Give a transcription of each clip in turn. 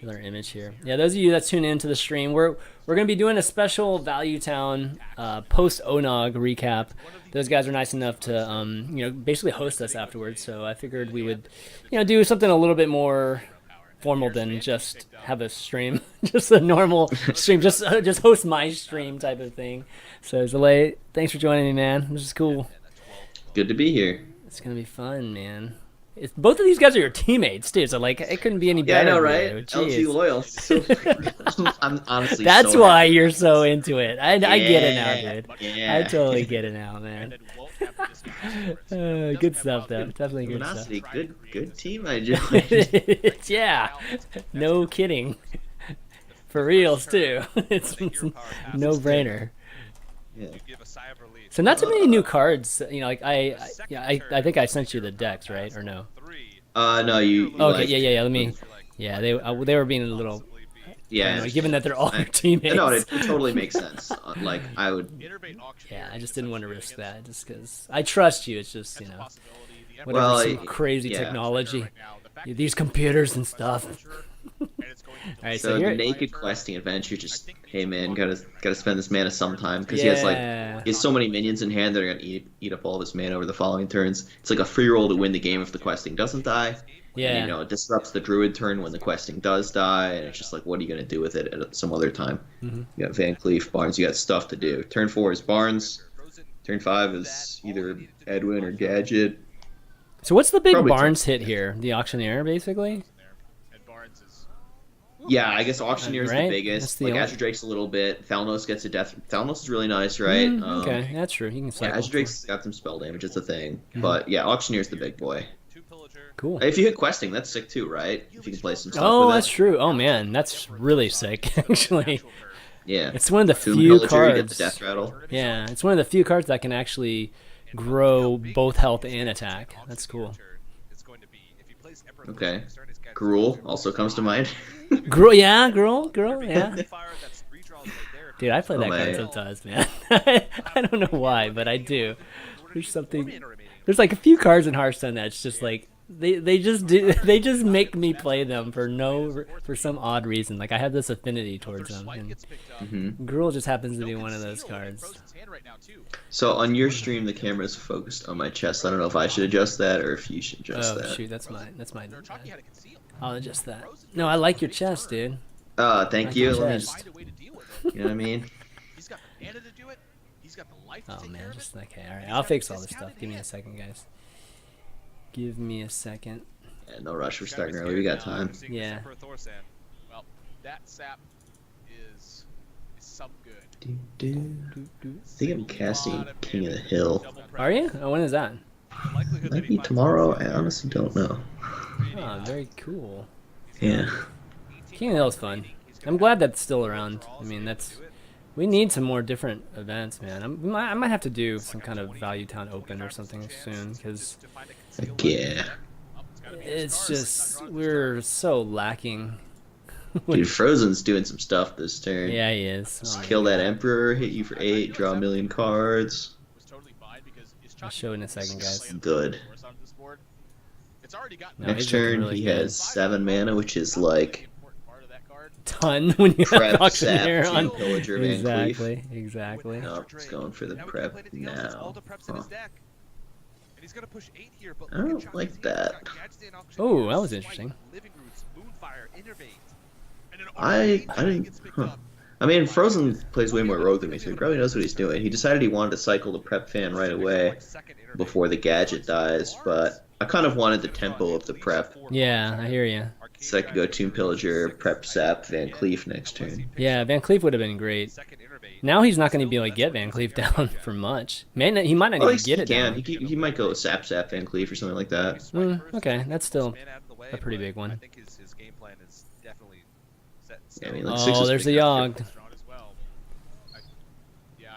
With our image here. Yeah, those of you that tune into the stream, we're gonna be doing a special Value Town post ONOG recap. Those guys are nice enough to basically host us afterwards. So I figured we would do something a little bit more formal than just have a stream, just a normal stream, just host my stream type of thing. So Zalae, thanks for joining me, man. This is cool. Good to be here. It's gonna be fun, man. Both of these guys are your teammates, too. So like, it couldn't be any better. Yeah, I know, right? LG loyal. So, I'm honestly. That's so why happy. you're so into it. I get it now, dude. Yeah. I totally get it now, man. Good stuff, though. Definitely good stuff. Good team I joined. Yeah, no kidding. For reals too. It's no brainer. Yeah. So not too many new cards. Like I think I sent you the decks, right? Or no? No, you. Okay, yeah. Let me. Yeah, they were being a little. Yeah. Given that they're all your teammates. No, it totally makes sense. Like I would. Yeah, I just didn't want to risk that, just because I trust you. It's just whatever, Well, some crazy technology, these computers and stuff. All right, so the naked questing adventure, just hey man, gotta spend this mana sometime because he has so many minions in hand that are gonna eat up all of his mana over the following turns. It's like a free roll to win the game if the questing doesn't die. Yeah. And, it disrupts the druid turn when the questing does die, and it's just like, what are you gonna do with it at some other time? Mm-hmm. You got Van Cleef, Barnes, you got stuff to do. Turn 4 is Barnes. Turn 5 is either Edwin or Gadget. So what's the big Barnes hit here? The Auctioneer, basically? Yeah, I guess Auctioneer is right? the biggest. Like Azure Drake's a little bit. Thalnos gets a death. Thalnos is really nice, right? Okay, that's true. He can cycle. Yeah, Azure Drake's got some spell damage. It's a thing. But yeah, Auctioneer's the big boy. Cool. If you hit questing, that's sick too, right? If you can play some stuff. Oh, that's true. Oh man, that's really sick, actually. Yeah. It's one of the few cards. You get the death rattle. Yeah, it's one of the few cards that can actually grow both health and attack. That's cool. Okay. Gruul also comes to mind. Gruul, yeah. Dude, I play that card sometimes, man. I don't know why, but I do. There's like a few cards in Hearthstone that's just like they just make me play them for some odd reason. Like I have this affinity towards them. And Gruul just happens to be one of those cards. So on your stream, the camera's focused on my chest. I don't know if I should adjust that or if you should adjust that. Oh shoot, that's mine. I'll adjust that. No, I like your chest, dude. Thank you. You know what I mean? Oh man, just okay. All right, I'll fix all this stuff. Give me a second, guys. Give me a second. Yeah, no rush. We're starting early. We got time. Yeah. Well, that sap is some good. I think I'm casting King of the Hill. Are you? Oh, when is that? Might be tomorrow. I honestly don't know. Oh, very cool. Yeah. King of the Hill is fun. I'm glad that's still around. I mean, we need some more different events, man. I might have to do some kind of Value Town Open or something soon, because yeah. It's just we're so lacking. Dude, Frozen's doing some stuff this turn. Yeah, he is. Just kill that Emperor, hit you for 8, draw a million cards. I'll show it in a second, guys. Good. No, Next turn, really he good. has 7 mana, which is like ton when you have Prep, Auctioneer Sap, on. Pillager, Van Cleef. Exactly. No, he's going for the prep now. Huh. I don't like that. Oh, that was interesting. I didn't. Huh. I mean, Frozen plays way more rogue than me, so he probably knows what he's doing. He decided he wanted to cycle the prep fan right away before the gadget dies, but I kind of wanted the tempo of the prep. Yeah, I hear you. So I could go Tomb Pillager, Prep Sap, Van Cleef next turn. Yeah, Van Cleef would have been great. Now he's not going to be able to get Van Cleef down for much. He might not even get it down. He might go Sap Van Cleef or something like that. Okay, that's still a pretty big one. Yeah, I mean, like oh, there's the Yogg.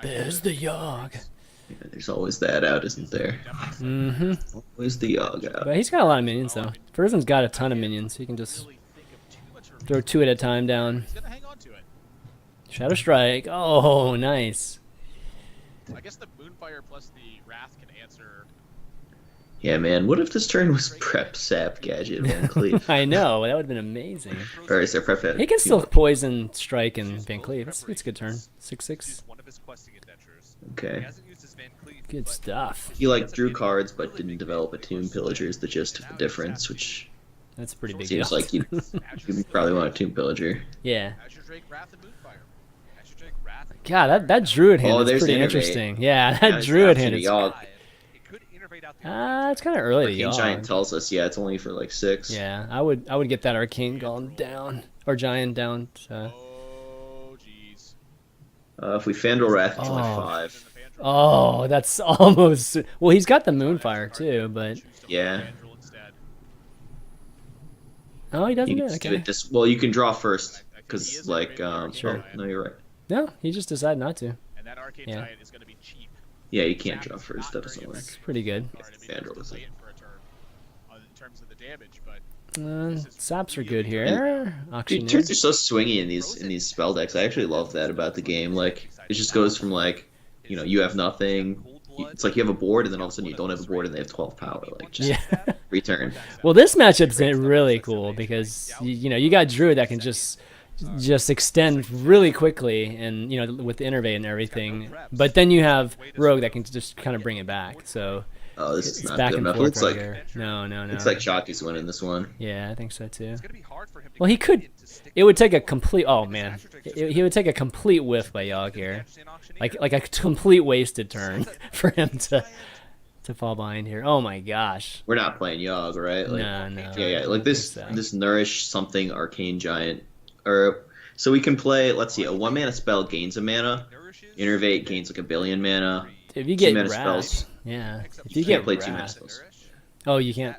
There's the Yogg. Yeah, there's always that out, isn't there? Mm-hmm. Always the Yogg out. But he's got a lot of minions, though. Frozen's got a ton of minions. He can just throw 2 at a time down. Shadow Strike. Oh, nice. I guess the Moonfire plus the Wrath can answer Yeah, man. What if this turn was prep sap gadget Van Cleef? I know, that would have been amazing. Or is there prep? He can still poison, strike, and Van Cleef. It's a good turn. 6/6. Okay. Good stuff. He like drew cards but didn't develop a Tomb Pillager is the gist of the difference, which That's a pretty big seems deal. like you probably want a Tomb Pillager. Yeah. God, that druid hand Oh, is there's pretty Innervate. interesting. Yeah, Yeah, that it's druid not hand to is. Yogg. It's kind of early to Arcane Giant Yogg. tells us, yeah, it's only for like 6. Yeah, I would get that arcane golem down or giant down. Oh, jeez. If we Fandral Wrath, it's only Oh. 5. Oh, that's almost. Well, he's got the Moonfire too, but Yeah. oh, he doesn't You do can it. do Okay. it this. Well, you can draw first because like Sure. oh, no, you're right. No, he just decided not to. And that arcane Yeah. giant is going to be cheap. Yeah, you can't draw first. That doesn't work. It's pretty good. Fandral doesn't. In terms of the damage, but Saps are good here. Dude, Auctioneer. turns are so swingy in these spell decks. I actually love that about the game. Like it just goes from like, you have nothing. It's like you have a board, and then all of a sudden you don't have a board, and they have 12 power. Like just Yeah. return. Well, this matchup's really cool because you got Druid that can just extend really quickly, and with the Innervate and everything. But then you have Rogue that can just kind of bring it back. So Oh, this it's is not back good and enough. It forth looks right like here. No. it's like Shockey's winning this one. Yeah, I think so too. it's going to be hard for him to Well, he get could. into stick It would take a complete. Oh man, he would take a complete whiff by Yogg here, like a complete wasted turn for him to fall behind here. Oh my gosh. We're not playing Yogg, right? Like, No. Yeah. Like this So. this Nourish something Arcane Giant, or so we can play. Let's see, a 1-mana spell gains a mana. Innervate gains like a billion mana. If you get 2-mana Wrath, spells. yeah. If You you can't get play 2-mana Wrath, spells. oh, you can't.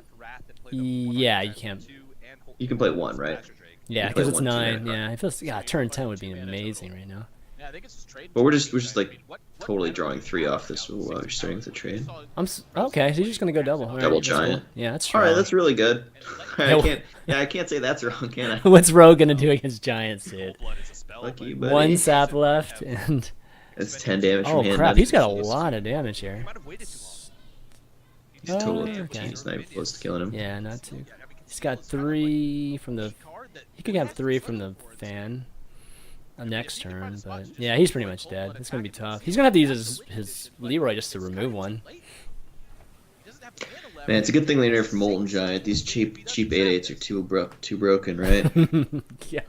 Yeah, you can't. You can play 1, right? Yeah, You play because it's one 9. 2-mana. Yeah, it feels. Yeah, turn 10 would be amazing right now. Yeah, I think it's just trade. But we're just like totally drawing 3 off this while you're starting the trade. Okay, so you're just gonna go double. All right, Double that's cool. giant. Yeah, that's All true. right, that's really good. Yeah, I can't say that's wrong, can I? What's Rogue gonna do against giants, dude? Lucky you, buddy. 1 sap left, and It's 10 damage from oh hand. crap, not he's got a even close. lot of damage here. He's total okay. 15. He's not even close to killing him. Yeah, not too. He's got 3 from the. He could have 3 from the fan. Next turn, but yeah, he's pretty much dead. It's gonna be tough. He's gonna have to use his Leroy just to remove one. Man, it's a good thing they nerfed Molten Giant. These cheap 8/8s are too broken, right? Yeah.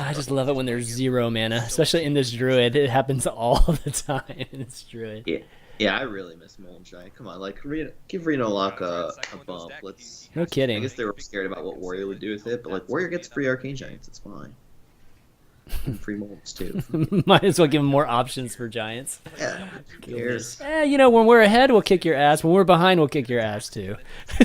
I just love it when there's 0 mana, especially in this Druid. It happens all the time in this Druid. Yeah, I really miss Molten Giant. Come on, like give Reno Lock a bump. Let's. No I kidding. guess they were scared about what Warrior would do with it, but like Warrior gets free Arcane Giants. It's fine. And free Moltens too. Might as well give him more options for Giants. Yeah, who cares? When we're ahead, we'll kick your ass. When we're behind, we'll kick your ass too.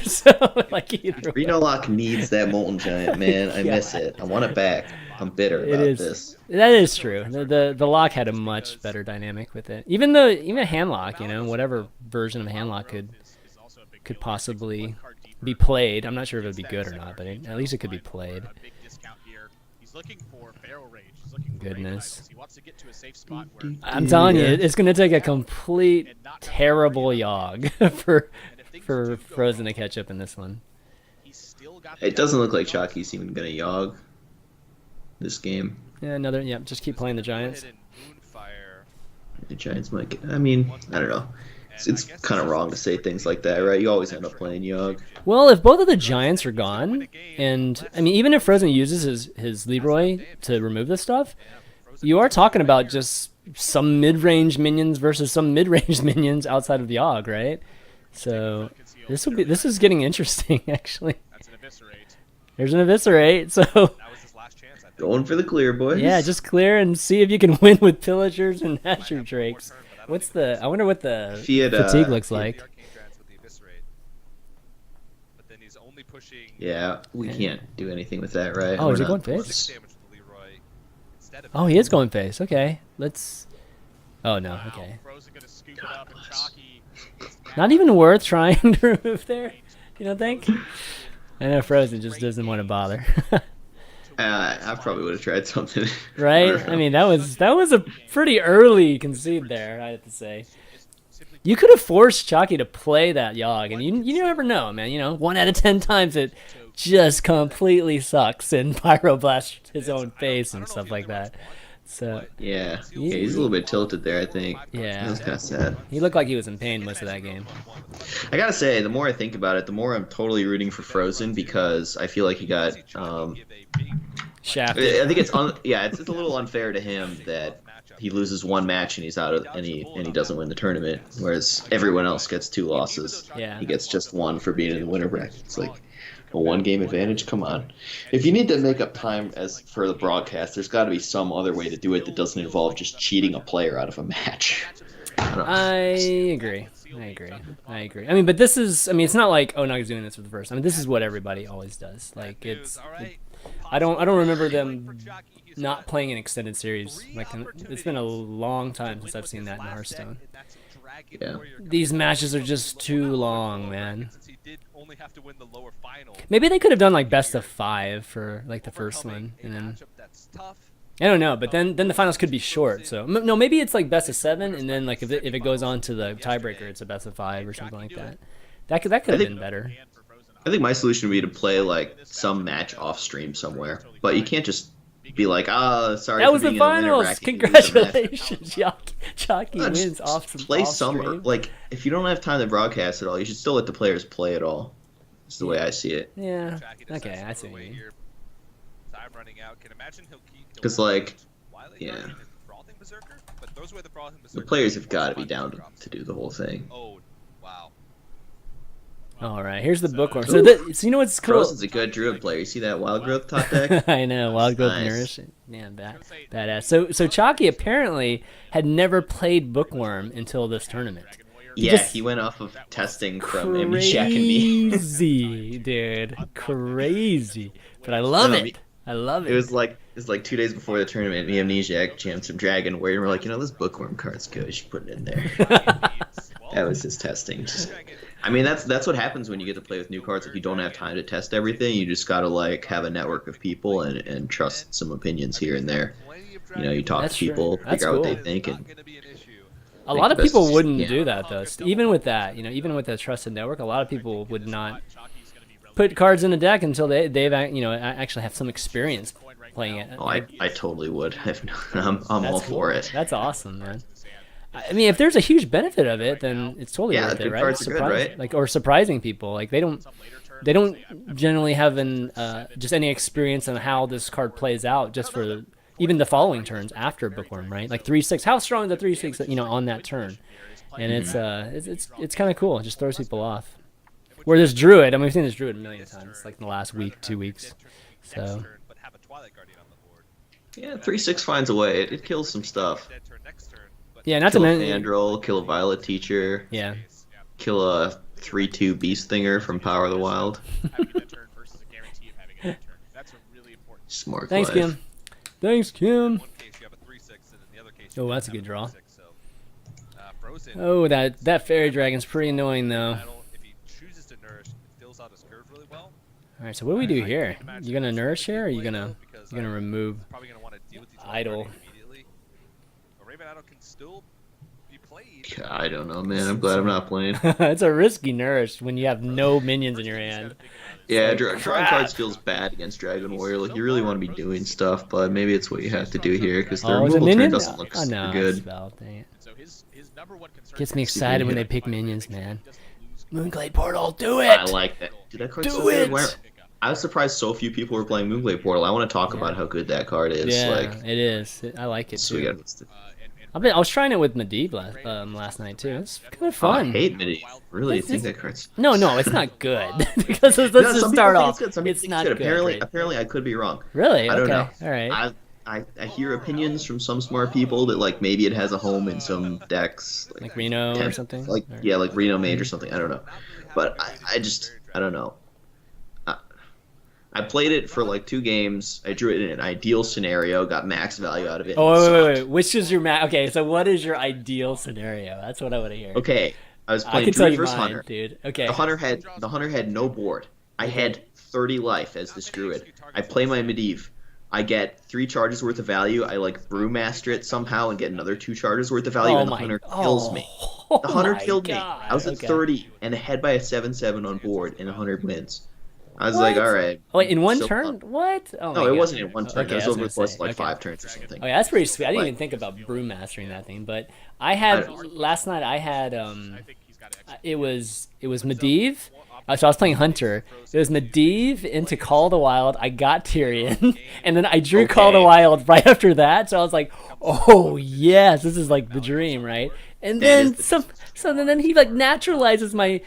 So, like either way. Reno Lock needs that Molten Giant, man. I miss it. I want it back. I'm bitter It about is. this. That is true. The lock had a much better dynamic with it. Even hand lock, whatever version of hand lock could possibly be played. I'm not sure if it would be good or not, but at least it could be played. Goodness. I'm telling you, it's going to take a complete terrible Yogg for Frozen to catch up in this one. It doesn't look like Shockey's even gonna Yogg this game. Yeah, just keep playing the Giants. The Giants might get. I mean, I don't know. It's kind of wrong to say things like that, right? You always end up playing Yogg. Well, if both of the Giants are gone, and I mean, even if Frozen uses his Leroy to remove this stuff, you are talking about just some mid-range minions versus some mid-range minions outside of Yogg, right? So this is getting interesting, actually. There's an Eviscerate, so Going for the clear, boys. yeah, just clear and see if you can win with Pillagers and Azure Drakes. I wonder what the Fiat, fatigue looks like. Yeah, we can't do anything with that, right? Oh, We're is he not- going face? Oh, he is going face. Okay, let's. Oh no. Okay. Not even worth trying to remove there. You don't think? I know Frozen just doesn't want to bother. I probably would have tried something. Right? I mean, that was a pretty early concede there, I have to say. You could have forced Chalky to play that Yogg, and you never know, man. 1 out of 10 times it just completely sucks and Pyroblast his own face and stuff like that. So yeah, he's a little bit tilted there, I think. Yeah. That was kind of sad. he looked like he was in pain most of that game. I gotta say, the more I think about it, the more I'm totally rooting for Frozen because I feel like he got. Shafted. I think it's a little unfair to him that he loses one match and he's out of and he doesn't win the tournament, whereas everyone else gets 2 losses. Yeah. He gets just 1 for being in the winner bracket. It's like a 1-game advantage. Come on, if you need to make up time as for the broadcast, there's got to be some other way to do it that doesn't involve just cheating a player out of a match. I agree. I mean, but this is. I mean, it's not like ONOG is doing this for the first. I mean, this is what everybody always does. Like I don't remember them not playing an extended series. Like it's been a long time since I've seen that in Hearthstone. Yeah. These matches are just too long, man. Maybe they could have done like best of 5 for like the first one, and then I don't know. But then the finals could be short. So no, maybe it's like best of 7, and then like if it goes on to the tiebreaker, it's a best of 5 or something like that. That could have been better. I think my solution would be to play like some match off stream somewhere, but you can't just be like, sorry. That was the finals. Congratulations, Chalky wins off. Play off some, stream. like if you don't have time to broadcast at all, you should still let the players play it all. That's the way I see it. Yeah. Okay, I see what you mean. Because like, yeah, the players have got to be down to do the whole thing. All right, here's the bookworm. So you know what's cool? Frozen's a good druid player. You see that wild growth top deck? I know, wild growth nourish. Yeah, badass. So Chalky apparently had never played bookworm until this tournament. Yeah, he went off of testing from Amnesiac and me. Crazy, dude, crazy. But I love it. I love it. It was like 2 days before the tournament. Me and Amnesiac jammed some Dragon Warrior, and we're like, this bookworm card's good. You should put it in there. That was his testing. I mean, that's what happens when you get to play with new cards. If you don't have time to test everything, you just gotta like have a network of people and trust some opinions here and there. You talk to people, figure out what they think, and a lot of people wouldn't do that though. Even with that, even with the trusted network, a lot of people would not put cards in a deck until they've actually have some experience playing it. Oh, I totally would. I'm all for it. That's awesome, man. I mean, if there's a huge benefit of it, then it's totally worth it, right? Cards are good, right? Like, or surprising people. Like they don't generally have just any experience on how this card plays out just for even the following turns after bookworm, right? Like 3/6. How strong is the 3/6 on that turn? And it's kind of cool. It just throws people off. Where this druid, I mean, we've seen this druid a million times, like in the last week, 2 weeks. So yeah, 3/6 finds a way. It kills some stuff. Yeah, not to mention Androl, kill a Violet Teacher. Yeah. Kill a 3/2 Beast Thinger from Power of the Wild. Smart. Thanks, Kim. Thanks, Kim. Oh, that's a good draw. Oh, that fairy dragon's pretty annoying though. All right, so what do we do here? You gonna nourish here, or are you gonna remove idol? I don't know, man. I'm glad I'm not playing. It's a risky nourish when you have no minions in your hand. Yeah, drawing cards feels bad against Dragon Warrior. Like, you really want to be doing stuff, but maybe it's what you have to do here, because their removal turn doesn't look super good. Gets me excited when they pick minions, man. Moonglade Portal, do it! I like that. Dude, that card's so good. I was surprised so few people were playing Moonglade Portal. I want to talk about how good that card is. Yeah, it is. I like it too. I was trying it with Medivh last night too. It's kind of fun. I hate Medivh. Really, I think that card's... No, it's not good. Because let's just start off. It's not good. Apparently, I could be wrong. Really? I don't know. All right. I hear opinions from some smart people that like maybe it has a home in some decks, like Reno or something. Like Reno Mage or something. I don't know, but I don't know. I played it for like 2 games. I drew it in an ideal scenario, got max value out of it. Oh, wait. Which is your max? Okay, so what is your ideal scenario? That's what I want to hear. Okay, I was playing Druid versus Hunter. Dude. Okay. The Hunter had no board. I had 30 life as this Druid. I play my Medivh. I get 3 charges worth of value. I like Brewmaster it somehow and get another 2 charges worth of value, and the Hunter kills me. Oh The hunter my killed me. God. I was at Okay. 30 and ahead by a 7-7 on board, and 100 wins. I was What? like, all right. Oh, wait, in one still turn? up. What? Oh No, my it God. wasn't in one turn. Okay, It was I was over gonna the course of say, like okay. 5 turns or something. Oh yeah, that's pretty sweet. I didn't Like- even think about broom mastering that thing, but I had I- last night. I had I think he's got to it was Medivh. So I was playing Hunter. It was Medivh into Call of the Wild. I got Tyrion, and then I drew Call of the Okay. Wild right after that. So I was like, "Oh yes, this is like the dream, right?" And That then is the- so then he like naturalizes my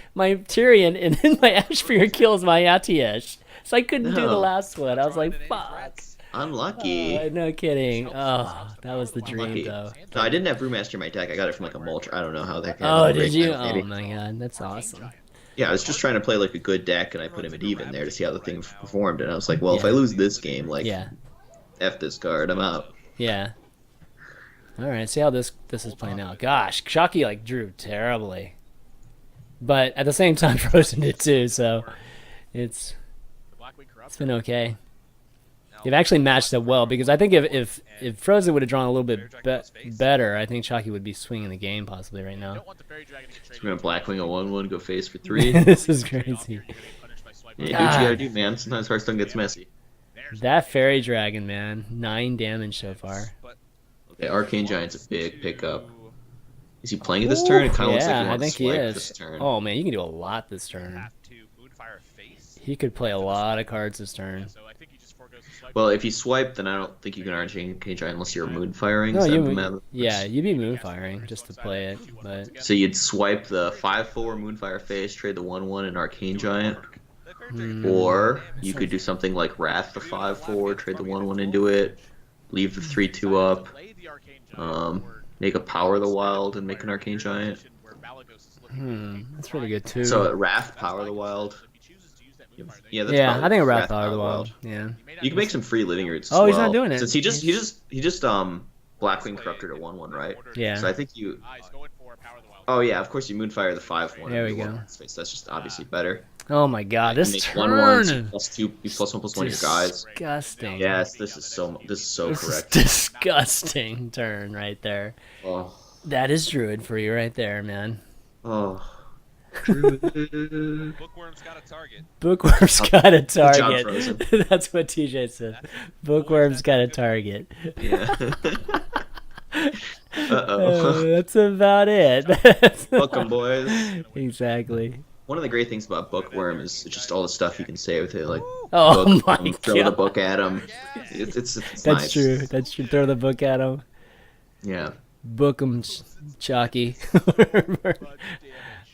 Tyrion, and then my Ashbringer kills my Atiesh. So I couldn't do the No. last one. I was like, "Fuck." Unlucky. No kidding. Oh, that was the dream Unlucky. though. No, I didn't have Brewmaster in my deck. I got it from like a mulch. I don't know how that Oh, did you? Maybe. Oh my God, that's awesome. Yeah, I was just trying to play like a good deck, and I put him at even there to see how the thing performed. And I was like, well, if Yeah. I lose this game, like, Yeah. F this card, I'm out. Yeah. All right. See how this is playing out. Gosh, Shocky like drew terribly, but at the same time, Frozen did too. So it's been okay. They've actually matched up well because I think if Frozen would have drawn a little bit better, I think Shocky would be swinging the game possibly right now. So we're gonna Blackwing a 1/1, go face for 3. This is crazy. Yeah, do what you gotta do, man. Sometimes Hearthstone gets messy. That Fairy Dragon, man, 9 damage so far. Okay, Arcane Giant's a big pickup. Is he playing it this turn? It kind of looks like he Yeah, I wants think to he swipe is. this turn. Oh man, you can do a lot this turn. He could play a lot of cards this turn. Well, if you swipe, then I don't think you can Arcane Giant unless you're moon firing. No, Is that you the method? yeah, you'd be moonfiring just to play it, but So you'd swipe the 5/4 Moonfire Face, trade the 1/1 and Arcane Giant, or you could do something like Wrath the 5/4, trade the 1/1 into it, leave the 3/2 up, make a Power the Wild and make an Arcane Giant. that's really good too. So Wrath Power the Wild. Yeah, that's yeah, probably I think a Wrath Power Power the Wild. Yeah. You can make some free living roots. Oh, as he's not well. doing it. Since he just Blackwing Corrupted at 1/1, right? Yeah. So I think you. Oh yeah, of course you Moonfire the 5/1. There we into go. one space. That's just obviously better. Oh my God, You this make turn. 1/1, so +2, you +1/+1 your guys. Disgusting. Yes, this is so This correct. is disgusting turn right there. Oh, That is Druid for you right there, man. oh. Bookworm's got a target. Bookworm's got a job, target. Frozen. That's what TJ said. Bookworm's got a target. Yeah. Uh-oh. That's about it. Book 'em, boys. Exactly. One of the great things about Bookworm is just all the stuff you can say with it, like Oh book my 'em, throw the God. book at him. It's That's nice. true. That's true. Throw the book at him. Yeah. Book him, Chalky.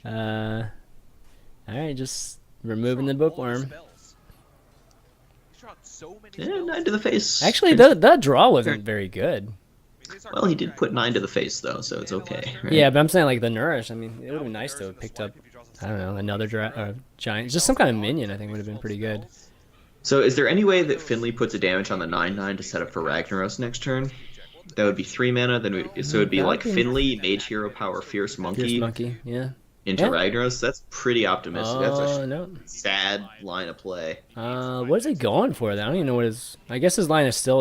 All right, just removing the bookworm. Yeah, 9 to the face. Actually, that draw wasn't very good. Well, he did put 9 to the face though, so it's okay. Right? Yeah, but I'm saying like the nourish. I mean, it would have been nice to have picked up. I don't know, another giant, just some kind of minion. I think would have been pretty good. So, is there any way that Finley puts a damage on the 9/9 to set up for Ragnaros next turn? That would be 3 mana. Then so it'd be That like would be- Finley, Mage Hero Power, Fierce Monkey, Fierce monkey, yeah. into Yeah. Ragnaros. That's pretty optimistic. That's Oh a no. sad line of play. What is he going for? Then I don't even know what his. I guess his line is still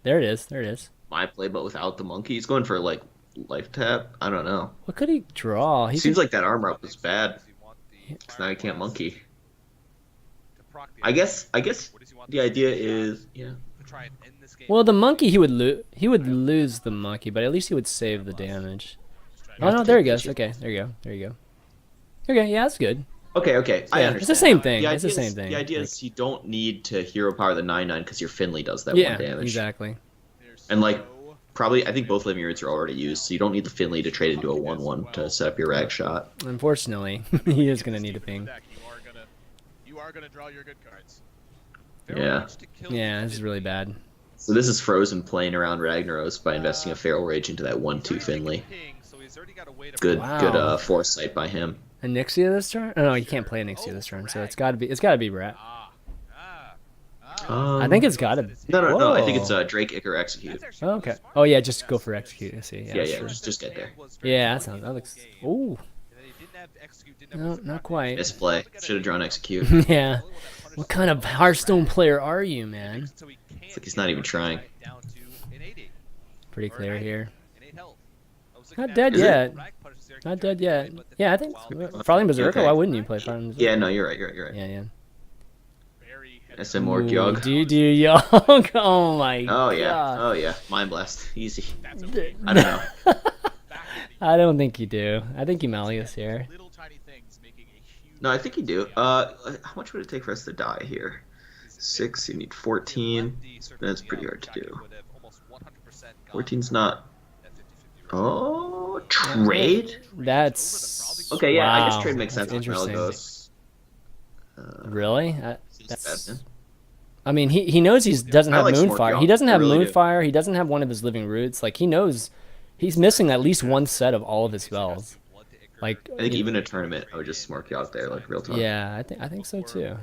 There it is. There it is. My play, but without the monkey. He's going for like life tap. I don't know. What could he draw? He Seems could, like that armor up was bad. So now he can't monkey. I guess the idea is well, the monkey he would lose. He would lose the monkey, but at least he would save the damage. Oh no, there he goes. Okay, there you go. There you go. Okay, yeah, that's good. Okay. I Yeah, understand. it's the same thing. The It's the idea same is- thing. The idea is you don't need to hero power the 9/9 because your Finley does that Yeah, one damage. exactly. And like probably I think both living roots are already used, so you don't need the Finley to trade into a 1/1 to set up your rag shot. Unfortunately, he is gonna need a ping. You are gonna draw your good cards. Yeah. Yeah, this is really bad. So this is Frozen playing around Ragnaros by investing a Feral Rage into that 1/2 Finley. Good Wow. foresight by him. Anixia this turn? Oh, no, you can't play Anixia this turn, so it's gotta be Rat. I think it's gotta be. No. I think it's Whoa. Drake Icar Execute. Oh, okay. Oh yeah, just go for execute. I see. Yeah, Yeah, sure. just get there. Yeah, that looks. Ooh, no, not quite. Misplay. Should have drawn Execute. Yeah. What kind of Hearthstone player are you, man? It's like he's not even trying. Pretty clear here. Not dead Is it? yet. Not dead yet. Yeah, I think Frowling Berserker. Okay. Why wouldn't you play Frowling Berserker? Yeah, no, you're right. You're right. Yeah. SM or Ooh, Gyog. DD Yog. Oh my Oh yeah. god. Oh yeah. Mind Blast. Easy. I don't know. I don't think you do. I think you Malleus here. No, I think you do. How much would it take for us to die here? 6. You need 14. That's pretty hard to do. 14's not. Oh, trade. That's Okay. Yeah, I guess wow, trade makes that's sense with interesting. Malagos. Really? That's bad, man. I mean, he knows he doesn't I have like Moonfire. Smork He doesn't Yogg. I have really do. Moonfire. He doesn't have one of his living roots. Like, he knows he's missing at least one set of all of his spells. Like, I think even a tournament, I would just Smork Yogg there, like real talk. yeah, I think so too.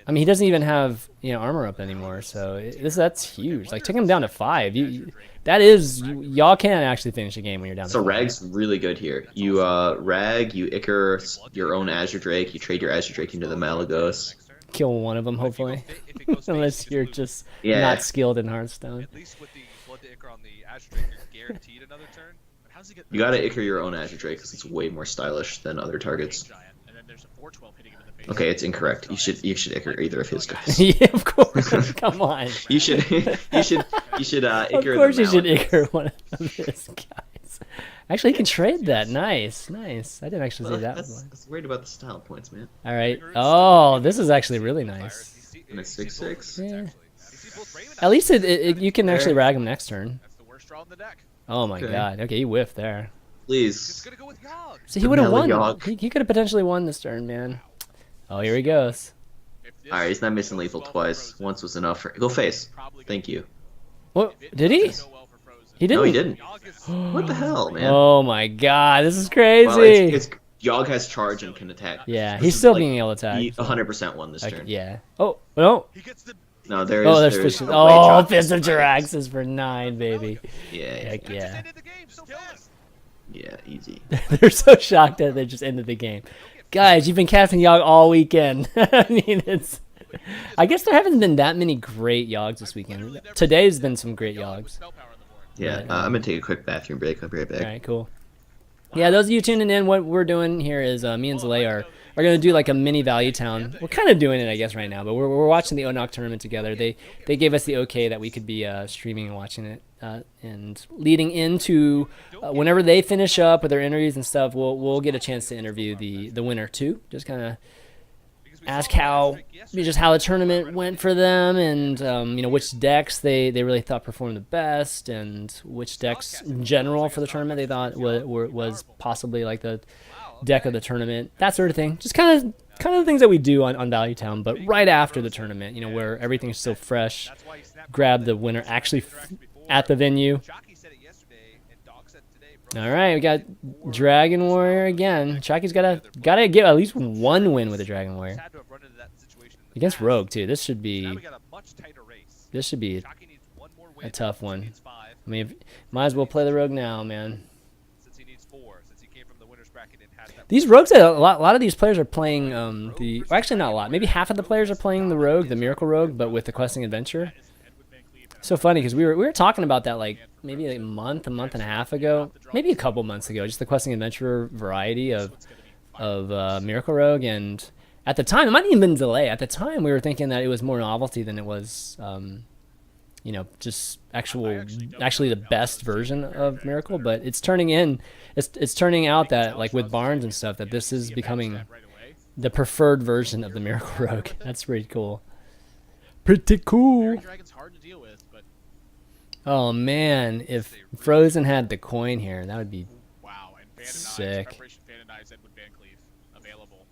I mean, he doesn't even have armor up anymore, so that's huge. Like, taking him down to 5. Y'all can't actually finish a game when you're down. So to 5. Rag's really good here. You Rag, you Icar your own Azure Drake, you trade your Azure Drake into the Malagos. Kill one of them, hopefully, unless you're just Yeah. not skilled in Hearthstone. At least with the Blood to Icar on the Azure Drake, you're guaranteed another turn. But how's he get You gotta Icar your own Azure Drake because it's way more stylish than other targets. Giant, and then there's a 412 hitting him in the face. Okay, it's incorrect. You should Icar either of his guys. Yeah, of course. Come on. You should Icar Of course the you should Malagos. Icar one of his guys. Actually, he can trade that. Nice. I didn't actually Well, see that that's, one. that's worried about the style points, man. All right. Oh, this is actually really nice. And a 6/6. Yeah. At least you can actually rag him next turn. That's the worst draw in the deck. Oh my Okay. god. Okay, you whiffed there. It's Please. gonna go with Yogg. So he would have won. Yogg. He could have potentially won this turn, man. Oh, here he goes. Alright, he's not missing lethal twice. Once was enough for. Go face. Thank you. What? Did he? He didn't. No, he didn't. What the hell, man? Oh my god, this is crazy. Well, it's Yogg has charge and can attack. Yeah, This he's is still like- being able to attack. He 100% won this Okay, turn. yeah. Oh, no. He gets the No, there's. Oh, there's there's fishes. no Oh, way, Jock. Fist of Jiraxis for 9, baby. Yeah, Heck just yeah. ended the game so fast. yeah, easy. They're so shocked that they just ended the game. Guys, you've been casting Yogg all weekend. I mean, I guess there haven't been that many great Yogs this weekend. Today's been some great Yogs. Spell power on the board. Yeah, I'm gonna take a quick bathroom break. I'll be right back. All right, cool. Yeah, those of you tuning in, what we're doing here is me and Zalae are going to do like a mini Value Town. We're kind of doing it, I guess, right now, but we're watching the ONOG tournament together. They gave us the okay that we could be streaming and watching it, and leading into whenever they finish up with their interviews and stuff, we'll get a chance to interview the winner too. Just kind of ask how the tournament went for them, and which decks they really thought performed the best, and which decks in general for the tournament they thought was possibly like the deck of the tournament, that sort of thing. Just kind of the things that we do on Value Town, but right after the tournament, where everything's still fresh. Grab the winner actually at the venue. Jockey said it yesterday, and Dog said it today, bro. All right, we got Dragon Warrior again. Chalky's gotta get at least one win with the Dragon Warrior Had to have run into that situation in the against past. Rogue too. This should Now be we got a much tighter race. a Jockey needs one more win. tough Since he one. needs 5. I mean, might as well play the Rogue now, man. Since he needs 4. Since he came from the winner's bracket and had that. These Rogues, a lot of these players are playing well, actually not a lot. Maybe half of the players are playing the Rogue, the Miracle Rogue, but with the Questing Adventure. So funny because we were talking about that like maybe a month and a half ago, maybe a couple months ago, just the Questing Adventure variety of Miracle Rogue, and at the time it might have even been Zalae. At the time we were thinking that it was more novelty than it was just actually the best version of Miracle, but it's turning out that like with Barnes and stuff that this is becoming the preferred version of the Miracle Rogue. That's pretty cool. Pretty cool. Dragon's hard to deal with, but Oh man, if Frozen had the coin here, that would be wow. And Van and Sick. Preparation Fan and I's Edwin Van Cleave available.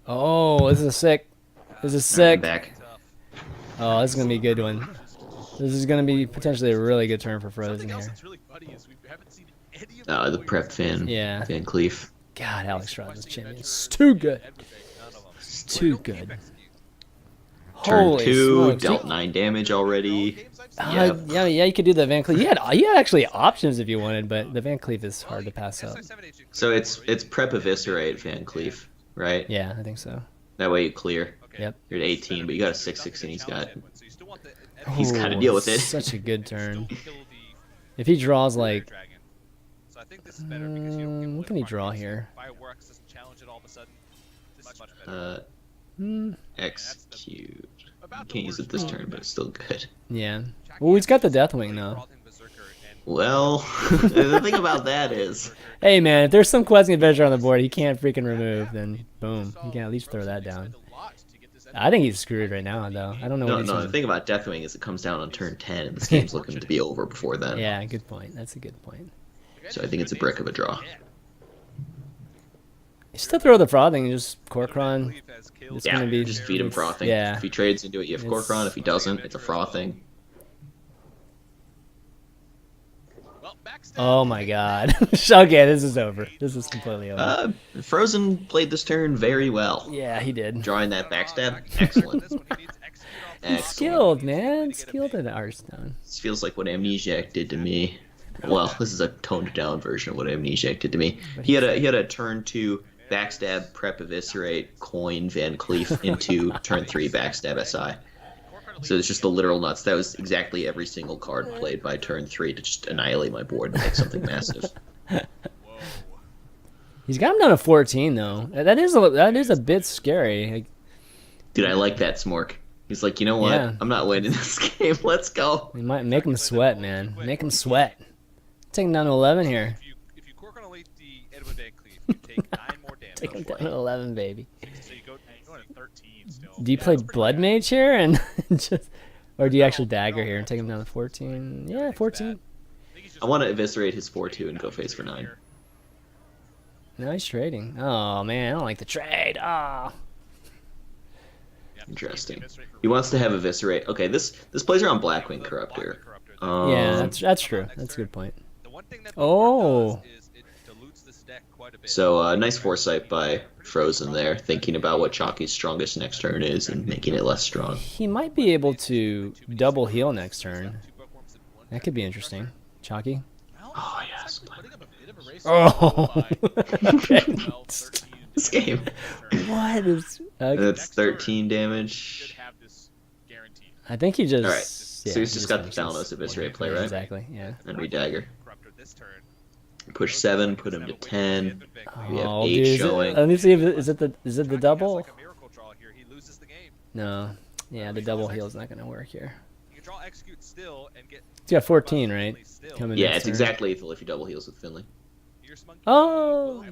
oh, this is sick. This is I'm sick. back. Tough. Oh, this is gonna be a good one. This is gonna be potentially a really good turn for Frozen Something else here. that's really funny is we haven't seen any of The prep fan. Yeah. Van Cleef. God, Alex Strauss' champion. It's too good. It's too good. Turn Holy 2, smokes. dealt 9 damage already. Yeah, you could do the Van Cleef. You had actually options if you wanted, but the Van Cleef is hard to pass up. So it's prep eviscerate Van Cleef, right? Yeah, I think so. That way you clear. Yep. You're at 18, but you got a 6/16 he's got. He's got to Ooh, deal with it. Such a good turn. Still kill the If he draws like, dragon. So I think this is better because you don't get what can he draw here? Fireworks doesn't challenge it all of a sudden. This is much better. Execute. Can't use it this turn, but it's still good. Yeah. Well, he's got the Deathwing though. Well, the thing about that is, Hey man, if there's some questing adventure on the board he can't freaking remove, then boom, you can at least throw that down. I think he's screwed right now though. I don't know what he's no, the doing. thing about Deathwing is it comes down on turn 10, and this game's looking to be over before then. Yeah, good point. That's a good point. So I think it's a brick of a draw. You still throw the frothing, just Korkron. It's Yeah, gonna be just feed him frothing. Yeah. If he trades into it, you have It's- Korkron. If he doesn't, it's a frothing. Oh my god. Okay, this is over. This is completely over. Frozen played this turn very well. Yeah, he did. Drawing that backstab, excellent. He's Excellent. skilled, man. Skilled at Hearthstone. This feels like what Amnesiac did to me. Well, this is a toned down version of what Amnesiac did to me. He had a turn 2 backstab, prep, eviscerate, coin, Van Cleef into turn 3 backstab SI. So it's just the literal nuts. That was exactly every single card played by turn 3 to just annihilate my board and make something massive. He's got him down to 14 though. That is a bit scary. Like, Dude, I like that Smork. He's like, you know what? Yeah. I'm not winning this game. Let's go. you might make him sweat, man. Make him sweat. Take him down to 11 here. If you cork on elite the Edwin Van Cleef, you take 9 more damage. Take him down to 11, baby. So you go to 13 still. Do you play Blood Mage here and just, or do you actually dagger here and take him down to 14? Yeah, 14. I want to eviscerate his 4-2 and go face for 9. Nice trading. Oh man, I don't like the trade. Oh. Interesting. He wants to have eviscerate. Okay, this plays around Blackwing Corruptor. Yeah, that's true. That's a good point. The one thing that Oh. does is it dilutes this deck quite a bit. So nice foresight by Frozen there, thinking about what Chalky's strongest next turn is and making it less strong. He might be able to double heal next turn. That could be interesting. Chalky. Oh yes. Oh. Okay. This game. What is? That's 13 damage. I think he just. All right. Yeah, So he's just got the finishes. Thalanos eviscerate play, Yeah, right? exactly. Yeah. And redagger. Push 7, put him to 10. We have Oh, 8 dude, showing. let me see if is it the double? No. Yeah, the double heal's not gonna work here. He's got 14, right? Coming Yeah, next it's turn. exactly lethal if he double heals with Finley. Oh.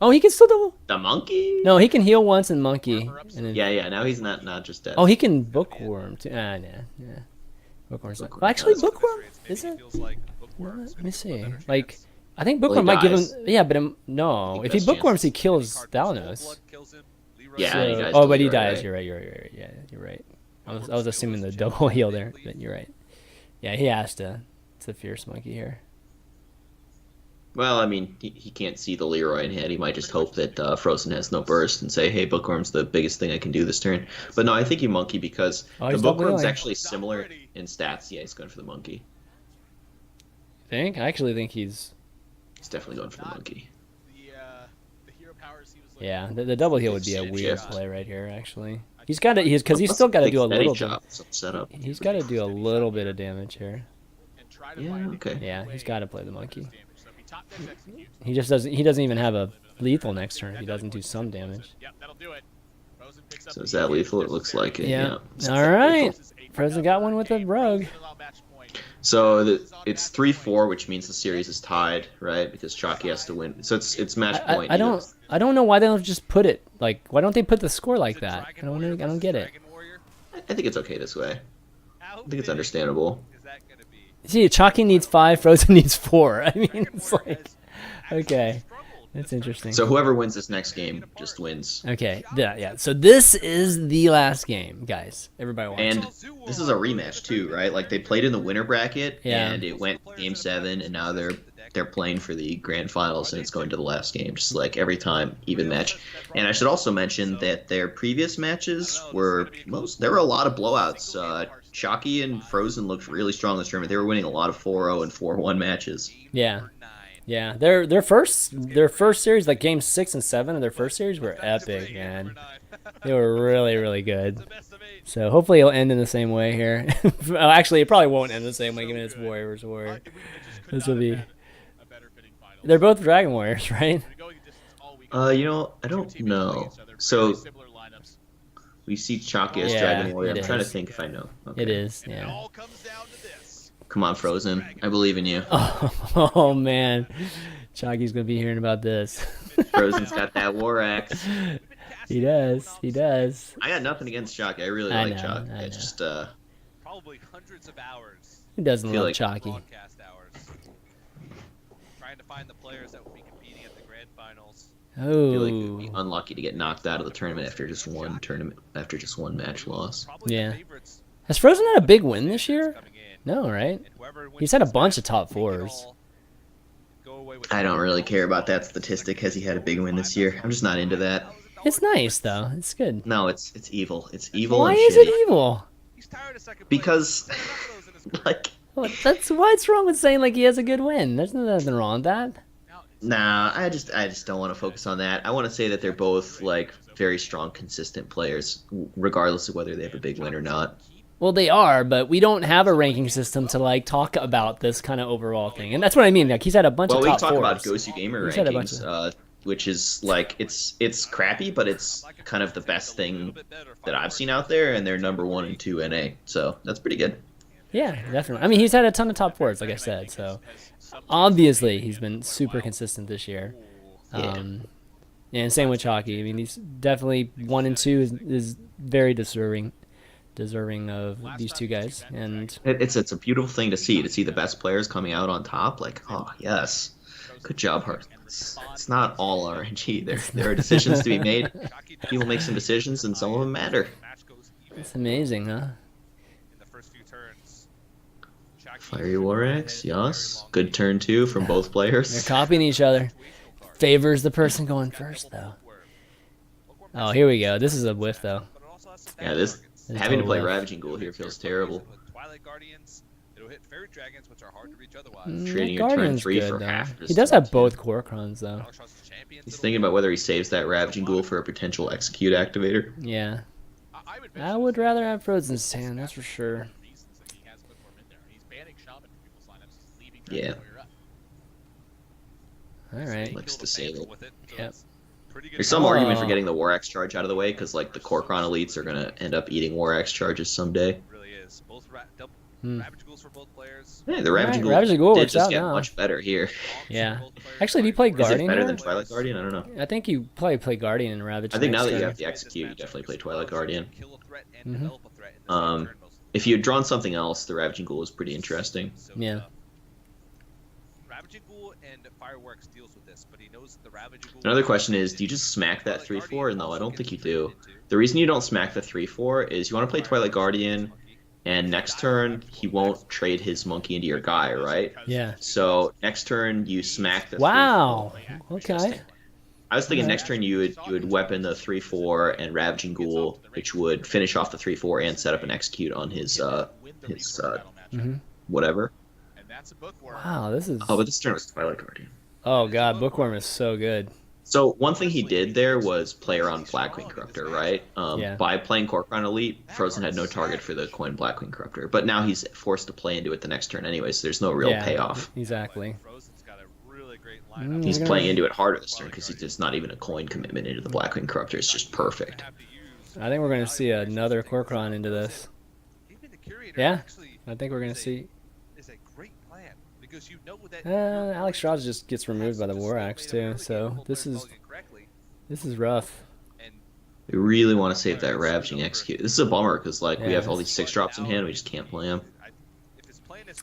Oh, he can still double. The monkey? No, he can heal once and monkey. And then, Yeah, now he's not just dead. Oh, he can bookworm too. Ah, nah, yeah. Bookworm's not. Well, actually, bookworm is it? Let me see. Like, I think bookworm he might give him. dies. Yeah, but no. He If he best bookworms, chances. he kills Thalanos. Yeah, he So- dies oh, to but he Leroy, dies. right? You're right. You're right. Yeah, you're right. I was assuming the double heal there, but you're right. Yeah, he has to. It's a fierce monkey here. Well, I mean, he can't see the Leroy in hand. He might just hope that Frozen has no burst and say, hey, Bookworm's the biggest thing I can do this turn. But no, I think you monkey because Oh, the he's Bookworm's doubling. actually similar in stats. Yeah, he's going for the monkey. Think? I actually think he's. He's definitely going for the monkey. Yeah, the double heal would be a Save weird shift. play right here. Actually, he's got to. Because he's still got to do a little bit. Chop, some setup. He's got to do a little bit of damage here. Yeah, okay. Yeah, he's got to play the monkey. He just doesn't. He doesn't even have a lethal next turn if he doesn't do some damage. So is that lethal? It looks like it. Yeah. Yeah. All right. Frozen got one with a rogue. So it's 3-4, which means the series is tied, right? Because Chalky has to win. So it's match point. I don't know why they don't just put it like. Why don't they put the score like that? I don't get it. I think it's okay this way. I think it's understandable. See, Chalky needs 5, Frozen needs 4. I mean, it's like, okay, that's interesting. So whoever wins this next game just wins. Okay, yeah. So this is the last game, guys. Everybody watch. And this is a rematch too, right? Like they played in the winner bracket, Yeah. and it went game 7, and now they're playing for the grand finals, and it's going to the last game, just like every time, even match. And I should also mention that their previous matches there were a lot of blowouts. Chalky and Frozen looked really strong this tournament. They were winning a lot of 4-0 and 4-1 matches. Yeah. Their first series, like games 6 and 7 of their first series, were epic, man. They were really, really good. So hopefully it'll end in the same way here. Well, actually, it probably won't end the same way, given it's Warrior versus Warrior. This will be. They're both Dragon Warriors, right? You know, I don't know. So we see Chalky as Yeah, Dragon Warrior. it I'm trying to is. think if I know. Okay. It is, yeah. Come on, Frozen. I believe in you. Oh man, Chalky's gonna be hearing about this. Frozen's got that war axe. He does. He does. I got nothing against Chalky. I really I like know, Chalky. I know. It's just Probably hundreds of hours. Who doesn't Feel love like- Chalky? Broadcast hours. Trying to find the players that will be competing at the grand finals. I feel like we'd be Oh, unlucky to get knocked out of the tournament after just one match loss. Probably Yeah. the favorites has Frozen had a big win this year? coming in. No, right? And whoever wins He's had a this bunch match, of top we can fours. all go away with I don't really $100. care about that statistic because he had a big win this year. I'm just not into that. It's nice though. It's good. No, it's evil. It's evil Why and is shitty. it evil? He's tired of second place. Because, There's enough of those in his career. like, Well, that's what's wrong with saying like he has a good win. There's nothing wrong with that. nah, I just don't want to focus on that. I want to say that they're both like very strong, consistent players, regardless of whether they have a big win or not. Well, they are, but we don't have a ranking system to like talk about this kind of overall thing, and that's what I mean. Like he's had a bunch Well, of we top can talk about fours. Gosu Gamer He's had a bunch rankings, which is like it's crappy, but it's kind of the best thing that I've seen out there, and they're number 1 and 2 NA, so that's pretty good. Yeah, definitely. I mean, he's had a ton of top fours, like I said. So obviously he's been super consistent this year. Yeah. And same with Chalky. I mean, he's definitely 1 and 2 is very deserving of these two guys. And It's a beautiful thing to see the best players coming out on top. Like, oh yes, good job, Hart. It's not all RNG. There are decisions to be made. People make some decisions, and some of them matter. it's amazing, huh? In the first few turns. Fiery War Axe, yes. Good turn too from both They're players. copying each other. Favors the person going first, though. Oh, here we go. This is a whiff, though. Yeah, this It's having to total play whiff. Ravaging Ghoul here feels terrible. Twilight Guardians, it'll hit Fairy Dragons, which are hard to reach otherwise. Trading your turn Guardian's 3 good, for though. half of He his does have turn, both Korkrons, though. Albatross's champions, He's it'll thinking hit- about whether he saves that Ravaging Ghoul for a potential execute activator. Yeah. I would I would rather have Frozen's Sand, that's for sure. Yeah. All right. Likes to save it. with it, so Yep. it's pretty good. There's some argument for Oh. getting the War Axe charge out of the way, because like the Korkron elites are gonna end up eating War Axe charges someday. It really is. Both Hmm. Ravage Ghouls for both players. Yeah, the Ravaging Ghoul, Ravaging Ghoul did works just out get now. much better here. Yeah. Actually, do you play Is it Guardian better here? than Twilight Guardian? I don't know. I think you probably play Guardian and Ravage. I think now next that you turn. have the execute, you definitely play Twilight Guardian. Kill a threat and Mhm. develop a threat in the same turn most of the If you had drawn something else, the Ravaging Ghoul is pretty interesting. time. So, Yeah. Ravaging Ghoul and Fireworks deals with this, but he knows the Ravaging Ghoul. Another question is, do you just smack that 3/4? No, I don't think you do. The reason you don't smack the 3/4 is you want to play Twilight Guardian, and next turn he won't trade his monkey into your guy, right? Yeah. So next turn you smack the Wow. 3/4. Okay. Interesting. I was thinking Alright. next turn you would weapon the 3/4 and Ravaging Ghoul, which would finish off the 3/4 and set up an execute on his Mhm. whatever. And that's a bookworm. Wow, this is. Oh, but this turn was Twilight Guardian. Oh god, Bookworm is so good. So one thing he did there was play around Blackwing Corruptor, right? Yeah. By playing Korkron Elite, Frozen had no target for the coin Blackwing Corruptor, but now he's forced to play into it the next turn anyway, so there's no real Yeah. payoff. Exactly. Frozen's got a really great Mm, lineup. He's You're playing gonna- into it harder this turn because it's just not even a coin commitment into the Blackwing Corruptor. It's just perfect. I think we're gonna see another Korkron into this. Keeping the Curator Yeah. actually I think we're gonna see. is a great plan because you know that Alex Strauss just gets removed by the War Axe too, so this is rough. And We really want to save that Ravaging Execute. This is a bummer because like we Yeah. have all these 6-drops in hand, we just can't play them. if his plan is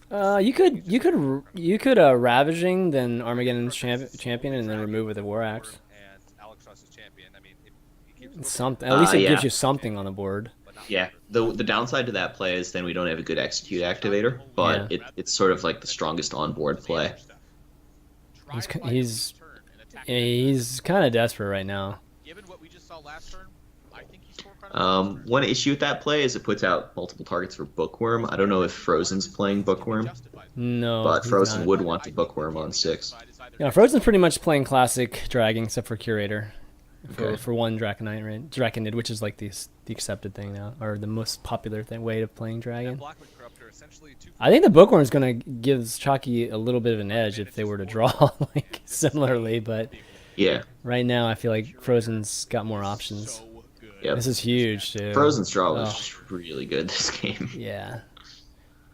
You could Ravaging, then Armageddon's champion, and then remove with a War Axe. and Alex Ross's champion, I mean, if he keeps Something. At least it yeah. gives you something on the board. but not Yeah, the downside to that play is then we don't have a good Execute activator, but it's sort of like the strongest on-board play. He's kind of desperate right now. Given what we just saw last turn, I think he's more One issue with that play is it puts out multiple targets for Bookworm. I don't know if Frozen's playing Bookworm, No, but he's Frozen not. would want to Bookworm on 6. Yeah, Frozen's pretty much playing classic Dragon except for Curator. for Okay. for one Draconite, right? Draconid, which is like the accepted thing now, or the most popular way of playing And Dragon. Blackwood Corruptor essentially 2 I think the Bookworm is gonna give Chalky a little bit of an edge if they were to draw like similarly, but Yeah. right now I feel like Frozen's got more options. so good. Yep. This is huge, too. Frozen's draw was Oh, just really good this game. yeah.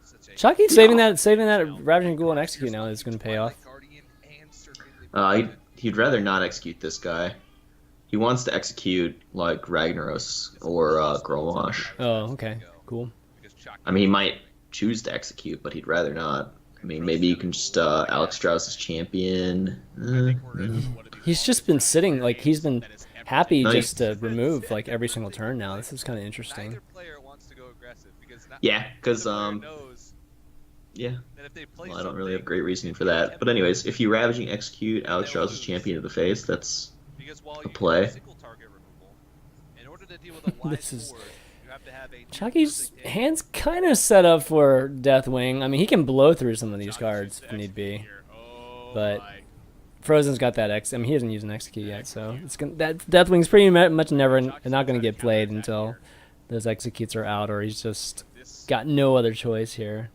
Such a Chalky saving that Ravaging Ghoul and Execute now is gonna pay off. Guardian and certainly He'd rather not execute this guy. He wants to execute like Ragnaros or Grommash. Oh, okay, cool. I mean, he might choose to execute, but he'd rather not. I mean, maybe you can just Alex Strauss's champion. He's just been sitting, like, he's been happy No, just to remove, like, every single turn now. This is kind of interesting. Neither player wants to go aggressive because Yeah, because knows yeah. that if they play Well, I don't really have great reasoning for that. But anyways, if you Ravaging execute Alex Strauss's champion to the face, that's because while a you play. do single target removal, in order to deal with a live This is- board, you have to have a Chalky's hand's kind of set up for Deathwing. I mean, he can blow through some of these cards if need be. But Frozen's got that I mean, he hasn't used an Execute yet, so it's gonna, that Deathwing's pretty much never not going to get played until those Executes are out, or he's just got no other choice here.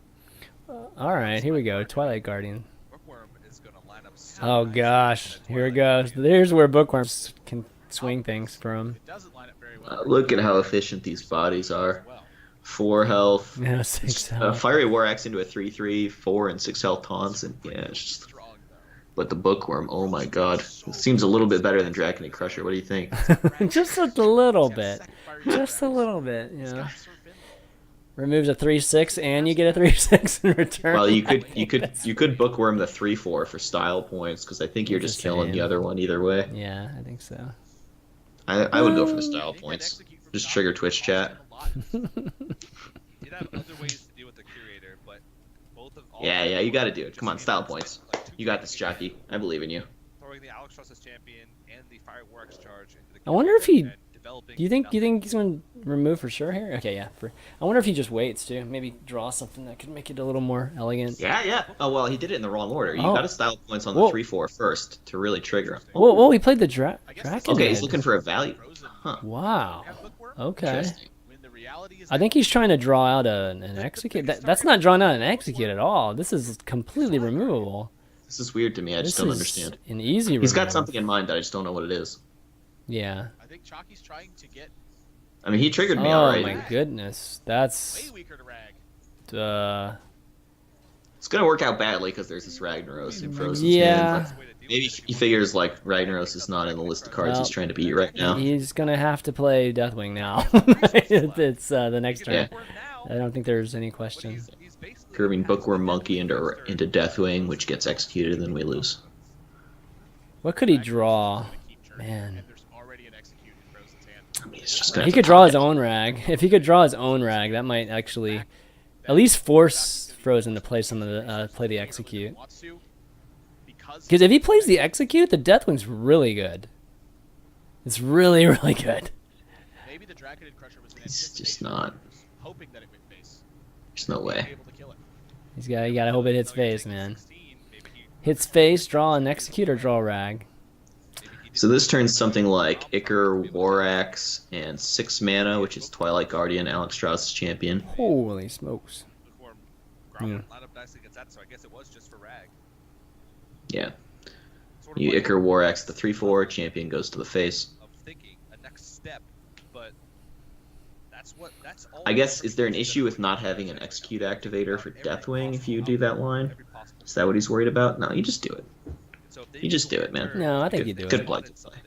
All right, here we go. Twilight Guardian. Bookworm is going to line up so Oh nice gosh, in the here it Twilight goes. Guardian. There's where Bookworms can swing things from. It doesn't line up very well. look at how efficient these bodies are. 4 health. Yeah, 6 health. Fiery War Axe into a 3/3, 4 and 6 health taunts, and yeah, it's just. Strong, though. But the Bookworm, oh my god, it seems a little bit better than Draconid Crusher. What do you think? Just a little bit. Just a little bit, you know. Removes a 3/6 and you get a 3/6 in return. Well, you could Bookworm the 3/4 for style points because I think you're just killing the saying. other one either way. Yeah, I think so. I would go for the style points. Just trigger Twitch chat. You'd have other ways to deal with the curator, but both of all Yeah, you got to do it. just Come on, made style it points. like two You got this, things. Jockey. I believe in you. Throwing the Alex Trust's champion and the Fireworks charge into the I wonder if he- and developing Do you think nothing. he's going to remove for sure here? Okay, yeah. I wonder if he just waits too. Maybe draw something that could make it a little more elegant. Yeah. Oh, well, he did it in the wrong order. You Oh. got to style points on the Whoa. 3/4 first to really trigger him. Whoa, he played the Draken. Okay, he's looking for a value. Frozen Huh. Wow. have Bookworm, Okay. Interesting. when the reality is I think he's trying to draw out an Execute. That's not drawing out an Execute at all. This is completely removable. This is weird to me. I just This don't is understand. an easy He's got removal. something in mind that I just don't know what it is. Yeah. I think Chalky's trying to get I mean, he triggered me Oh already. my goodness. way That's weaker to Rag. It's gonna work out badly because there's this Ragnaros in Frozen's Yeah. hand. Maybe he figures like Ragnaros is not in the list of cards he's Well, trying to beat right now. he's gonna have to play Deathwing now. It's the next turn. Yeah. I don't think there's any question. He's basically Curving Bookworm Monkey into Deathwing, which gets executed, and then we lose. What could he draw? Man. There's already an execute in Frozen's hand. I mean, he's just gonna. He have could to draw his pocket. own rag. If he could draw his own rag, that might actually at least force Frozen to play some of the play the Execute. Wants to, because Because if he plays the Execute, the Deathwing's really good. It's really, really good. maybe the Draconid Crusher was an He's just anticipation, not. hoping that it would face. Oh, There's no Be way. able to kill it. You gotta hope it hits So you're face, taking man. 16, maybe he Hits face, draw an Execute, or draw rag. So this turns something like Icar, War Axe, and 6 mana, which is Twilight Guardian, Alex Strauss's champion. Holy smokes. Lukewarm Yeah. line up nicely against that, so I guess it was just for Rag. Yeah. Sort of You like Icar, War Axe, the 3/4, champion goes to the face. of thinking a next step, but that's all. I guess, is there an issue with not having an Execute activator for Deathwing if you do that line? Every possible Is that what he's worried about? No, you just do it. So if they You just go do it, man. for- No, I think Good- you do good it. play. wanted something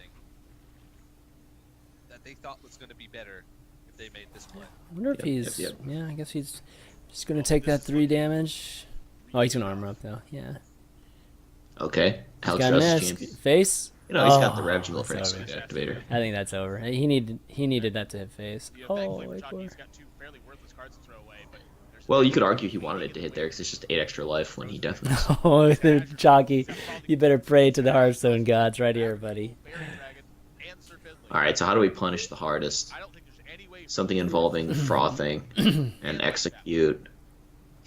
that they thought was going to be better if they made this play. I wonder if Yep, he's. yep. Yeah, I guess he's just gonna take that 3 damage. Oh, he's gonna armor up though. Yeah. Okay. He's Alex got an Strauss's S. champion. Face. You know, he's got the Oh, Ravaging for that's Execute over. activator. I think that's over. He needed that to hit face. Oh, Thankfully for wait, Chalky, boy. he's got two fairly worthless cards to throw away, but there's Well, you could argue he wanted it to hit there because it's just 8 extra life when he Deathwings. Oh, the Chalky. You better pray to the Hearthstone gods right here, buddy. Fairy Dragon and Sir Finley. Alright, so how do we punish the hardest? I don't think there's any way Something involving frothing and execute.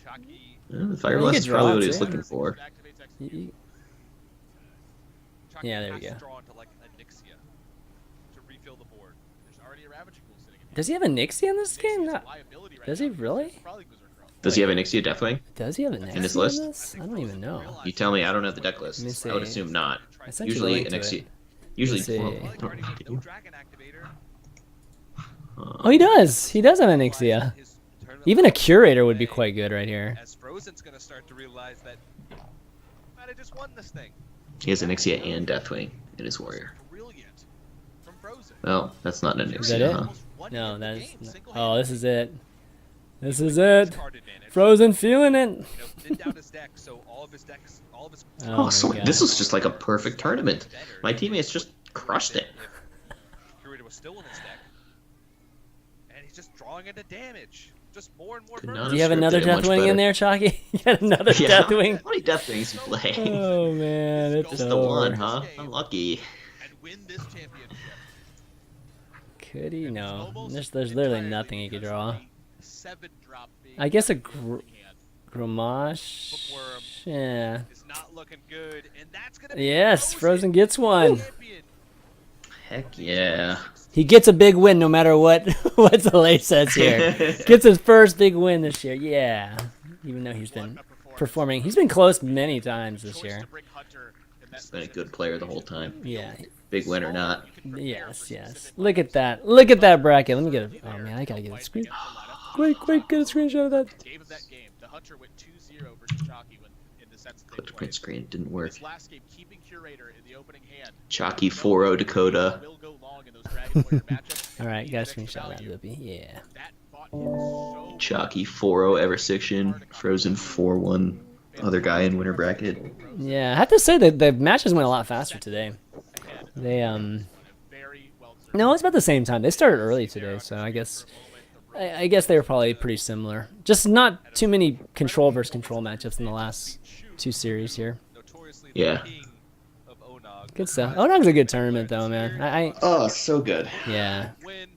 Chalky The Fire You Blast could is draw probably it, what he's too. looking for. activates execute. You- Chalky Yeah, there we has to go. draw into like a Nixia. Does he have a Nixie in this game? No. Does he really? Does he have an Ixia Deathwing? Does he have a Nixie his list? in this? I don't even know. You tell me. I don't have the deck list. Let me see. I would assume not. I sent you a Usually link an to Ixia. it. Usually. Let's see. Well, did you? Oh, he does. He does have an Nixia. Even a Curator would be quite good right here. As Frozen's gonna start to realize that might have just won this thing. He has an Ixia and Deathwing in his warrior. Brilliant from Frozen. Well, that's not an Is that Ixia, it? huh? No, that is. Oh, this is it. This is it. Frozen feeling it. Thin down his deck, so all of his decks, all of his. Oh, my so God. this is just like a perfect tournament. My teammates just crushed it. Curator was still in his deck, and he's just drawing into damage, just more and more. Could burn. not Do you have another scripted it much Deathwing in better. there, Chalky? You got another Yeah. Deathwing? How many Deathwings you play? Oh man, it's Just the one, over. huh? Unlucky. And win this championship. Could he? No. There's literally nothing he could draw. 7-drop being I guess a in hand. Grommash. Yeah. Is not looking good, and that's gonna be Yes, Frozen gets one. champion. Heck yeah. He gets a big win no matter what what Zalae says here. Gets his first big win this year. Yeah. Even though he's been performing. He's been close many times this year. He's been a good player the whole time. Yeah. Big win or not. Yes, yes. Look at that. Look at that bracket. Let me get it. Oh man, I gotta get a screen. Quick, get a screenshot of that. Game of that game, the Hunter went 2-0 versus Chalky when in the sets they Click to played. print screen didn't work. This last game, keeping Curator in the opening hand. Chalky 4-0 Dakota. Will go long in those Dragon Warrior matchups. All right, got a screenshot of that, Lippy. Yeah. That bought him so Chalky 4-0 Eversection. Frozen 4-1 other guy in winner bracket. Yeah, I have to say that the matches went a lot faster today. They very well no, it's about the same time. They started early today, so I guess they were probably pretty similar. Just not too many control versus control matchups in the last two series here. notoriously Yeah. the king of ONOG. Good stuff. ONOG's a good tournament though, man. I Oh, so good. yeah. Win,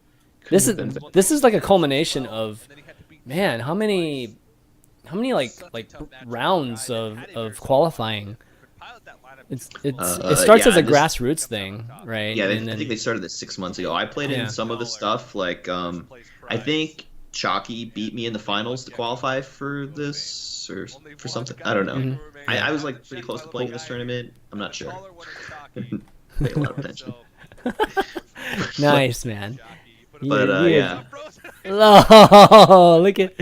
This Couldn't have been is like a culmination of then he had to beat man, how many like rounds of qualifying. pilot that lineup. It starts yeah, as a this- grassroots thing, right? Yeah, and I then, think they started this 6 months ago. I played Yeah. in some of the stuff. Like, I think Chalky beat me in the finals to qualify for this or for something. I don't know. Mhm. I was like pretty close to playing this tournament. I'm not sure. Pay a lot of attention. nice, man. But yeah. Oh, look at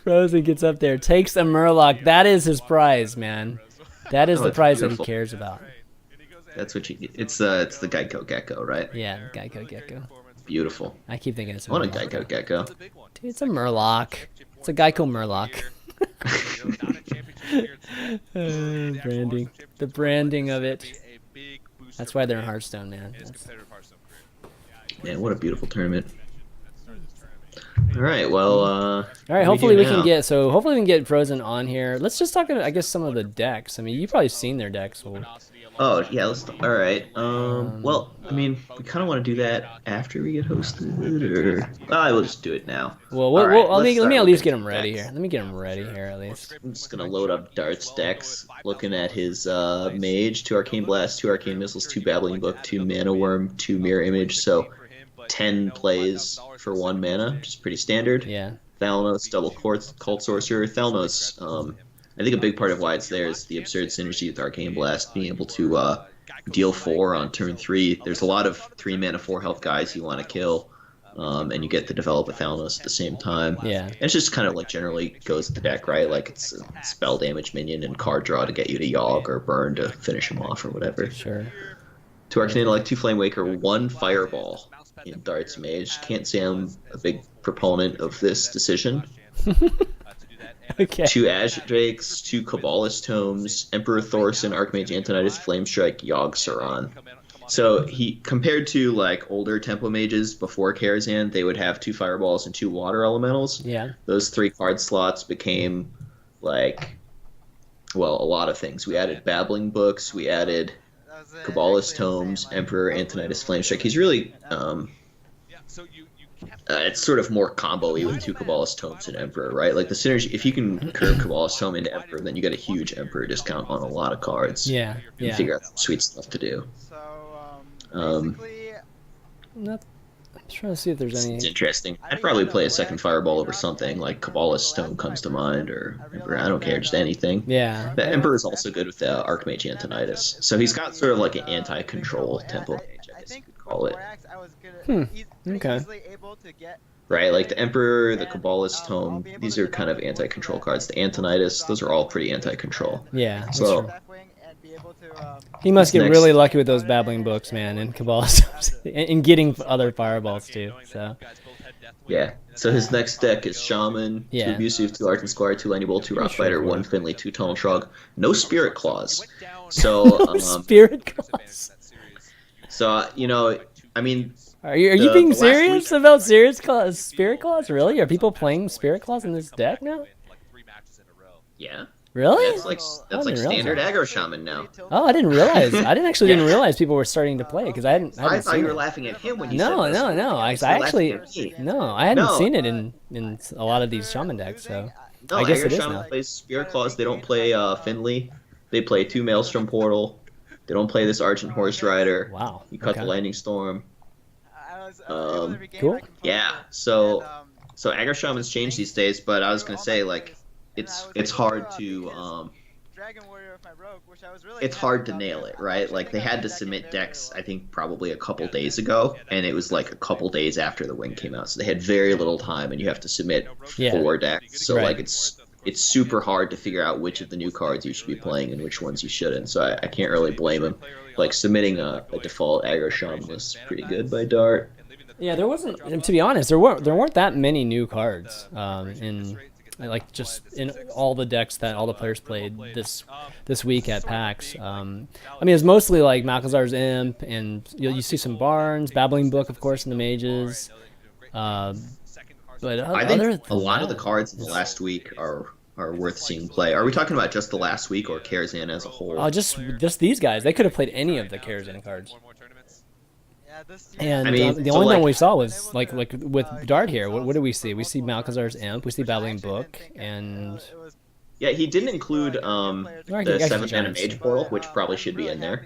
Frozen gets up there, takes a Murloc. That is his prize, man. That is Oh, the it's prize beautiful. that he cares about. That's what you. It's the Geico Gecko, right? Yeah, Geico Gecko. Beautiful. I keep thinking it's a I want a Murloc. Geico Gecko. Dude, it's a Murloc. It's a Geico Murloc. Branding. The branding of it. That's why they're in Hearthstone, man. That's- Man, what a beautiful tournament. All right, well. All right, hopefully we can get Frozen on here. Let's just talk about, I guess, some of the decks. I mean, you've probably seen their decks. So Oh yeah, let's. All right. Well, I mean, we kind of want to do that after we get hosted, or I will just do it now. well, All let right, me let's at start least get looking them at ready decks. here. Let me get them ready here at least. I'm just gonna load up Dart's decks. Looking at his Mage, 2 Arcane Blast, 2 Arcane Missiles, 2 Babbling Book, 2 Mana Worm, 2 Mirror Image. So 10 plays for 1 mana, which is pretty standard. Yeah. Thalanos, double Cult Sorcerer. Thalanos, I think a big part of why it's there is the absurd synergy with Arcane Blast, being able to deal 4 on turn 3. There's a lot of 3 mana, 4 health guys you want to kill, and you get to develop a Thalanos at the same time. Yeah. And it's just kind of like generally goes with the deck, right? Like it's a spell damage minion and card draw to get you to Yogg or burn to finish him off or whatever. Sure. 2 Arcane Intellect, 2 Flame Waker, 1 Fireball in Dart's Mage. Can't say I'm a big proponent of this decision. Okay. 2 Azure Drakes, 2 Kabbalist Tomes, Emperor Thorson, Archmage Antonidas, Flamestrike, Yogg Saron. So he compared to like older Tempo Mages before Karazhan, they would have 2 Fireballs and 2 Water Elementals. Yeah. Those 3 card slots became like, well, a lot of things. We added Babbling Books, we added Kabbalist Tomes, Emperor Antonidas, Flamestrike. He's really it's sort of more combo-y with 2 Kabbalist Tomes and Emperor, right? Like the synergy, if you can curve Kabbalist Tome into Emperor, then you get a huge Emperor discount on a lot of cards. Yeah. You Yeah. figure out some sweet stuff to do. So, Um, basically, Not- I'm trying to see if there's any. It's interesting. I'd probably play a second Fireball over something like Kabbalist Stone comes to mind, or Emperor. I don't care, just anything. Yeah. The Emperor is also good with the Archmage Antonidas, so he's got sort of like an anti-control tempo mage, I guess you could call it. Okay. Right, like the Emperor, the Kabbalist Tome, these are kind of anti-control cards. The Antonidas, those are all pretty anti-control. Yeah. That's So true. He must get next- really lucky with those babbling books, man, and Cabal and getting other fireballs too. So yeah. So his next deck is Shaman, Yeah. 2 Abusive, 2 Argent Squire, 2 Lightning Bolt, 2 Rock Fighter, 1 Finley, 2 Tunnel Shrug, no Spirit Claws. So, Spirit Claws. so I mean, Are you the being last serious week- about Spirit Claws? Really? Are people playing Spirit Claws in this deck now? yeah. Really? That's like I didn't realize standard that. aggro shaman now. Oh, I didn't realize. I didn't realize people were starting to play because I hadn't I thought seen you were it. laughing at him when you No, said this. no, no. I You were actually laughing at me. no, I hadn't No. seen it in a lot of these shaman decks. So No, I guess Aggro it is Shaman now. plays Spirit Claws. They don't play Finley. They play 2 Maelstrom Portal. They don't play this Argent Horse Rider. wow. You cut Okay. the Lightning Storm. Cool. Yeah, so Aggro Shaman's changed these days, but I was gonna say like it's hard to it's hard to nail it, right? Like they had to submit decks, I think probably a couple days ago, and it was like a couple days after the wing came out, so they had very little time, and you have to submit Yeah. 4 decks. So Right. like it's super hard to figure out which of the new cards you should be playing and which ones you shouldn't. So I can't really blame him. Like submitting a default Aggro Shaman was pretty good by Dart. Yeah, there wasn't. And to be honest, there weren't that many new cards in like just in all the decks that all the players played this week at PAX. I mean, it's mostly like Malchazar's Imp, and you see some Barnes, Babbling Book, of course, in the mages. But I think a lot of the cards in the last week are worth seeing play. Are we talking about just the last week or Karazhan as a whole? Oh, just these guys. They could have played any of the Karazhan cards. And I mean, the so, only like- one we saw was like with Dart here. What do we see? We see Malchazar's Imp. We see Babbling Book, and Yeah, he didn't include I the guess 7 mana Giants. Mage Portal, which probably should be in there.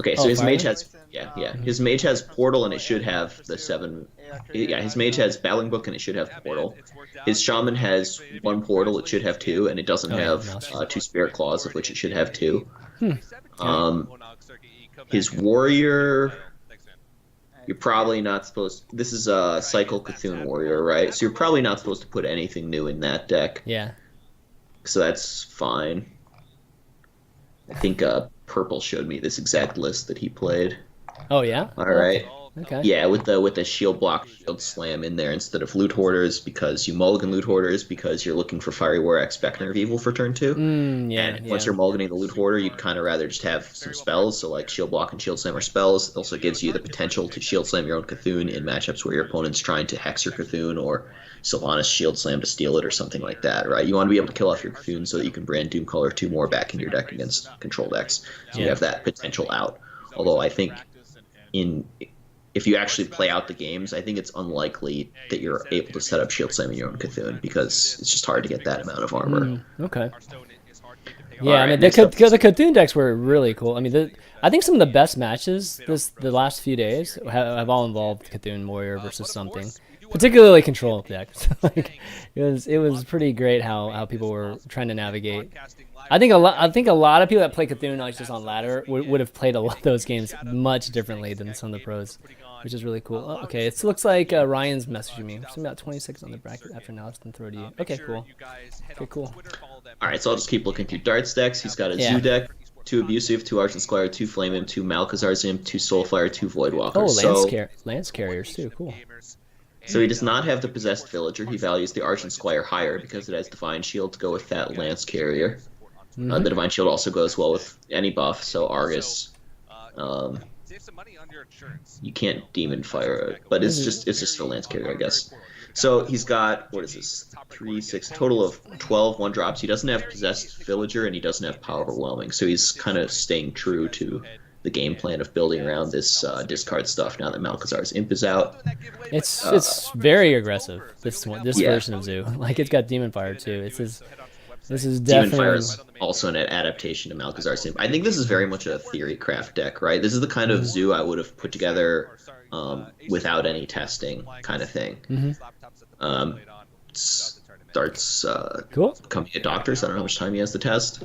Okay, so Oh, his Mage Fire? has his Mage has Portal, and it should have the 7. Yeah, his Mage has Battling Book, and it should have Portal. His Shaman has 1 Portal, it should have 2, and it doesn't Oh, yeah, have Maelstrom. 2 Spirit Claws, of which it should have 2. His Warrior, you're probably not supposed. This is a Cycle Cthulhu Warrior, right? So you're probably not supposed to put anything new in that deck. yeah. So that's fine. I think Purple showed me this exact list that he played. Oh yeah. All right. Okay. Yeah, with the shield block, shield slam in there instead of loot hoarders, because you mulligan loot hoarders because you're looking for Fiery War X Beckner of Evil for turn 2. Yeah. And once you're mulliganing the loot hoarder, you'd kind of rather just have some spells, so like shield block and shield slam are spells. It also gives you the potential to shield slam your own Cthulhu in matchups where your opponent's trying to hex your Cthulhu, or Sylvanas shield slam to steal it or something like that, right? You want to be able to kill off your Cthulhu so that you can brand Doomcaller 2 more back in your deck against control decks. So you Yeah. have that potential out. Although I think if you actually play out the games, I think it's unlikely that you're able to set up shield slamming your own Cthulhu, because it's just hard to get that amount of armor. Okay. Yeah, Alright, I mean next up- the Cthulhu decks were really cool. I mean, I think some of the best matches the last few days have all involved Cthulhu Warrior versus something, particularly control decks. Like it was pretty great how people were trying to navigate. I think a lot of people that play Cthulhu like just on ladder would have played a lot of those games much differently than some of the pros, which is really cool. Oh, okay, it looks like Ryan's messaging me. I'm about 26 on the bracket after now. It's 30. Okay, cool. Okay, cool. All right, so I'll just keep looking through Dart's decks. He's got a Yeah. Zoo deck, 2 Abusive, 2 Argent Squire, 2 Flame Imp, 2 Malchazar's Imp, 2 Soulfire, 2 Voidwalkers. Oh, Lance Carriers too. Cool. So he does not have the Possessed Villager. He values the Argent Squire higher because it has Divine Shield to go with that Lance Carrier. The Divine Shield also goes well with any buff, so Argus. You can't Demon Fire it, but it's just a Lance Carrier, I guess. So he's got, what is this, 3, 6, total of 12 1-drops. He doesn't have Possessed Villager, and he doesn't have Power Overwhelming, so he's kind of staying true to the game plan of building around this discard stuff now that Malchazar's Imp is out. It's very aggressive. This Yeah. version of Zoo, like it's got Demon Fire too. This is Demon definitely. Fire is also an adaptation to Malchazar's Imp. I think this is very much a theory craft deck, right? This is the kind of Zoo I would have put together without any testing kind of thing. Um, starts Cool. becoming a doctor, so I don't know how much time he has to test.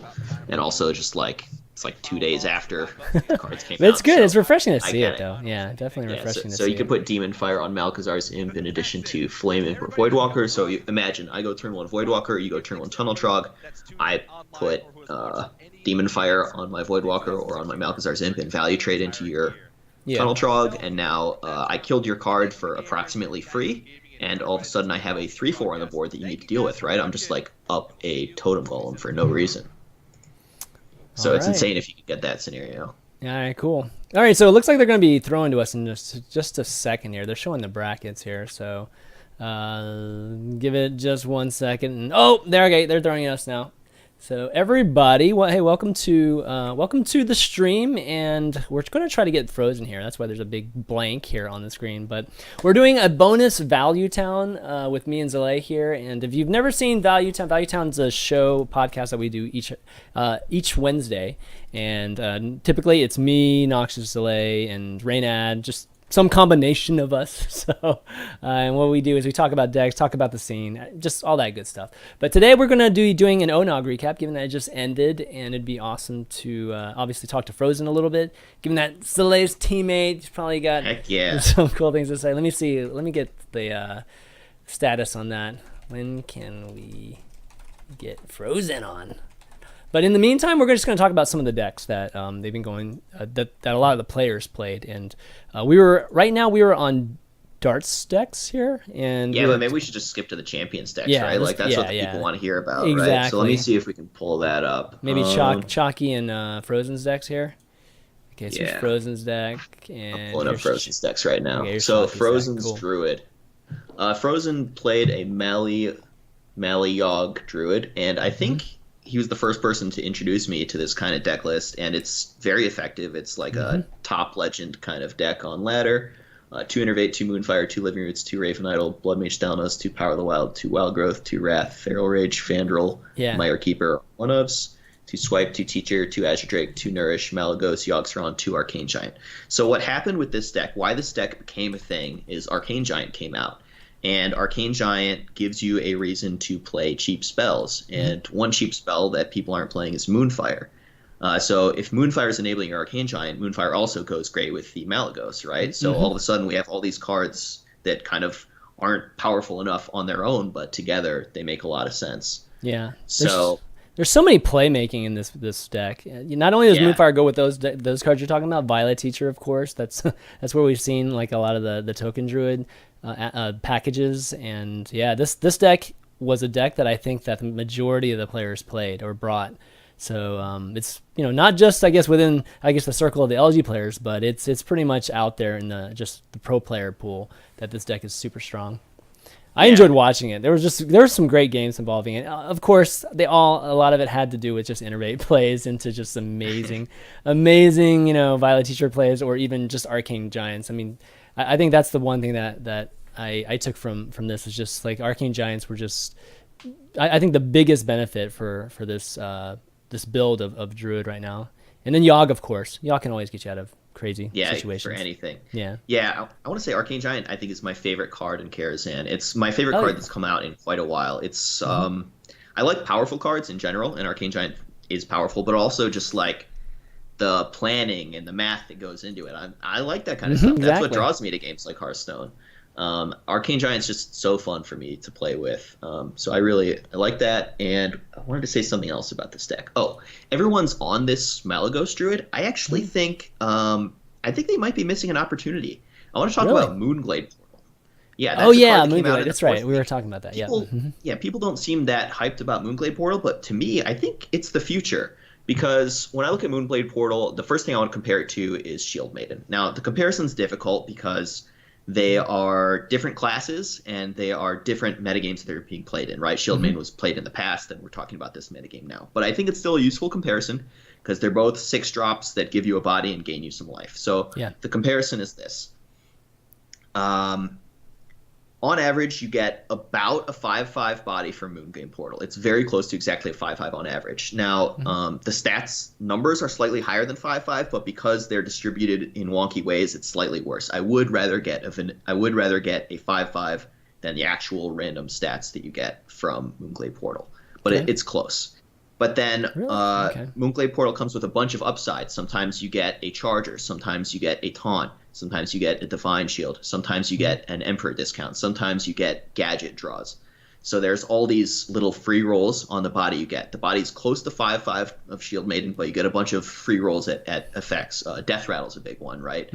And also just like it's like 2 days after the cards came out. It's good. So It's refreshing to I see get it, though. Yeah, definitely Yeah, refreshing to so see you could it. put Demon Fire on Malchazar's Imp in addition to Flame Imp or Voidwalker. So you imagine I go turn 1 Voidwalker, you go turn 1 Tunnel Trog. I put Demon Fire on my Voidwalker or on my Malchazar's Imp and value trade into your Tunnel Trog, and now I killed your card for approximately free, and all of a sudden I have a 3/4 on the board that you need to deal with, right? I'm just like up a Totem Golem for no reason. So it's insane if you could get that scenario. All right, cool. All right, so it looks like they're going to be throwing to us in just a second here. They're showing the brackets here, so give it just 1 second. And, oh, there, okay, they're throwing at us now. So everybody, well, hey, welcome to the stream, and we're going to try to get frozen here. That's why there's a big blank here on the screen. But we're doing a bonus Value Town with me and Zalae here. And if you've never seen Value Town's a podcast that we do each Wednesday. And typically it's me, Noxious Zalae, and Raynad, just some combination of us. So, and what we do is we talk about decks, talk about the scene, just all that good stuff. But today we're going to be doing an ONOG recap, given that it just ended, and it'd be awesome to obviously talk to Frozen a little bit, given that Zalae's teammate. He's probably got some cool things to say. Let me see. Let me get the status on that. When can we get Frozen on? But in the meantime, we're just going to talk about some of the decks that they've been going, that a lot of the players played. And we were on darts decks here. And yeah, but maybe we should just skip to the champions decks, right? Like that's what the people want to hear about, exactly. Right? So let me see if we can pull that up. Maybe Chalky and Frozen's decks here. Okay, so here's Frozen's deck. And I'm pulling up Frozen's decks right now. Okay, so Frozen's cool. Druid. Frozen played a Mali-Yogg Druid, and I think he was the first person to introduce me to this kind of deck list, and it's very effective. It's like a top legend kind of deck on ladder. 2 Innervate, 2 Moonfire, 2 Living Roots, 2 Raven Idol, Blood Mage Thalanos, 2 Power of the Wild, 2 Wild Growth, 2 Wrath, Feral Rage, Fandral, Mire Keeper, 1 ofs, 2 Swipe, 2 Teacher, 2 Azure Drake, 2 Nourish, Malygos, Yogg-Saron, 2 Arcane Giant. So what happened with this deck, why this deck became a thing, is Arcane Giant came out. And Arcane Giant gives you a reason to play cheap spells. And one cheap spell that people aren't playing is Moonfire. So if Moonfire is enabling your Arcane Giant, Moonfire also goes great with the Malygos, right? So all of a sudden we have all these cards that kind of aren't powerful enough on their own, but together they make a lot of sense. Yeah. So there's so many playmaking in this deck. Not only does Moonfire go with those cards you're talking about, Violet Teacher, of course. That's where we've seen like a lot of the token druid packages, and this deck was a deck that I think that the majority of the players played or brought. So it's not just I guess within the circle of the LG players, but it's pretty much out there in the pro player pool that this deck is super strong. I enjoyed watching it. There were some great games involving it. Of course, a lot of it had to do with just Innervate plays into just amazing Violet Teacher plays, or even just Arcane Giants. I mean, I think that's the one thing that I took from this is just like Arcane Giants were just. I think the biggest benefit for this this build of Druid right now, and then Yogg, of course. Yogg can always get you out of crazy situations. For anything. Yeah. I want to say Arcane Giant, I think, is my favorite card in Karazhan. It's my favorite card that's come out in quite a while. It's I like powerful cards in general, and Arcane Giant is powerful, but also just like the planning and the math that goes into it. I like that kind of stuff. That's what draws me to games like Hearthstone. Arcane Giant's just so fun for me to play with. So I like that, and I wanted to say something else about this deck. Oh, everyone's on this Malygos Druid. I actually think they might be missing an opportunity. I want to talk about Moonglade Portal. Yeah. Moonglade. That's right. We were talking about that. People don't seem that hyped about Moonglade Portal, but to me, I think it's the future. Because when I look at Moonglade Portal, the first thing I want to compare it to is Shield Maiden. Now, the comparison's difficult because they are different classes, and they are different metagames that are being played in, right? Shield Maiden was played in the past, and we're talking about this metagame now. But I think it's still a useful comparison, because they're both 6-drops that give you a body and gain you some life. So the comparison is this. On average, you get about a 5-5 body from Moongame Portal. It's very close to exactly a 5-5 on average. Now, the stats numbers are slightly higher than 5-5, but because they're distributed in wonky ways, it's slightly worse. I would rather get a 5-5 than the actual random stats that you get from Moonglade Portal. But it's close. But then Moonglade Portal comes with a bunch of upsides. Sometimes you get a Charger. Sometimes you get a Taunt. Sometimes you get a Divine Shield. Sometimes you get an Emperor discount. Sometimes you get gadget draws. So there's all these little free rolls on the body you get. The body's close to 5-5 of Shield Maiden, but you get a bunch of free rolls at effects. Death Rattle's a big one, right?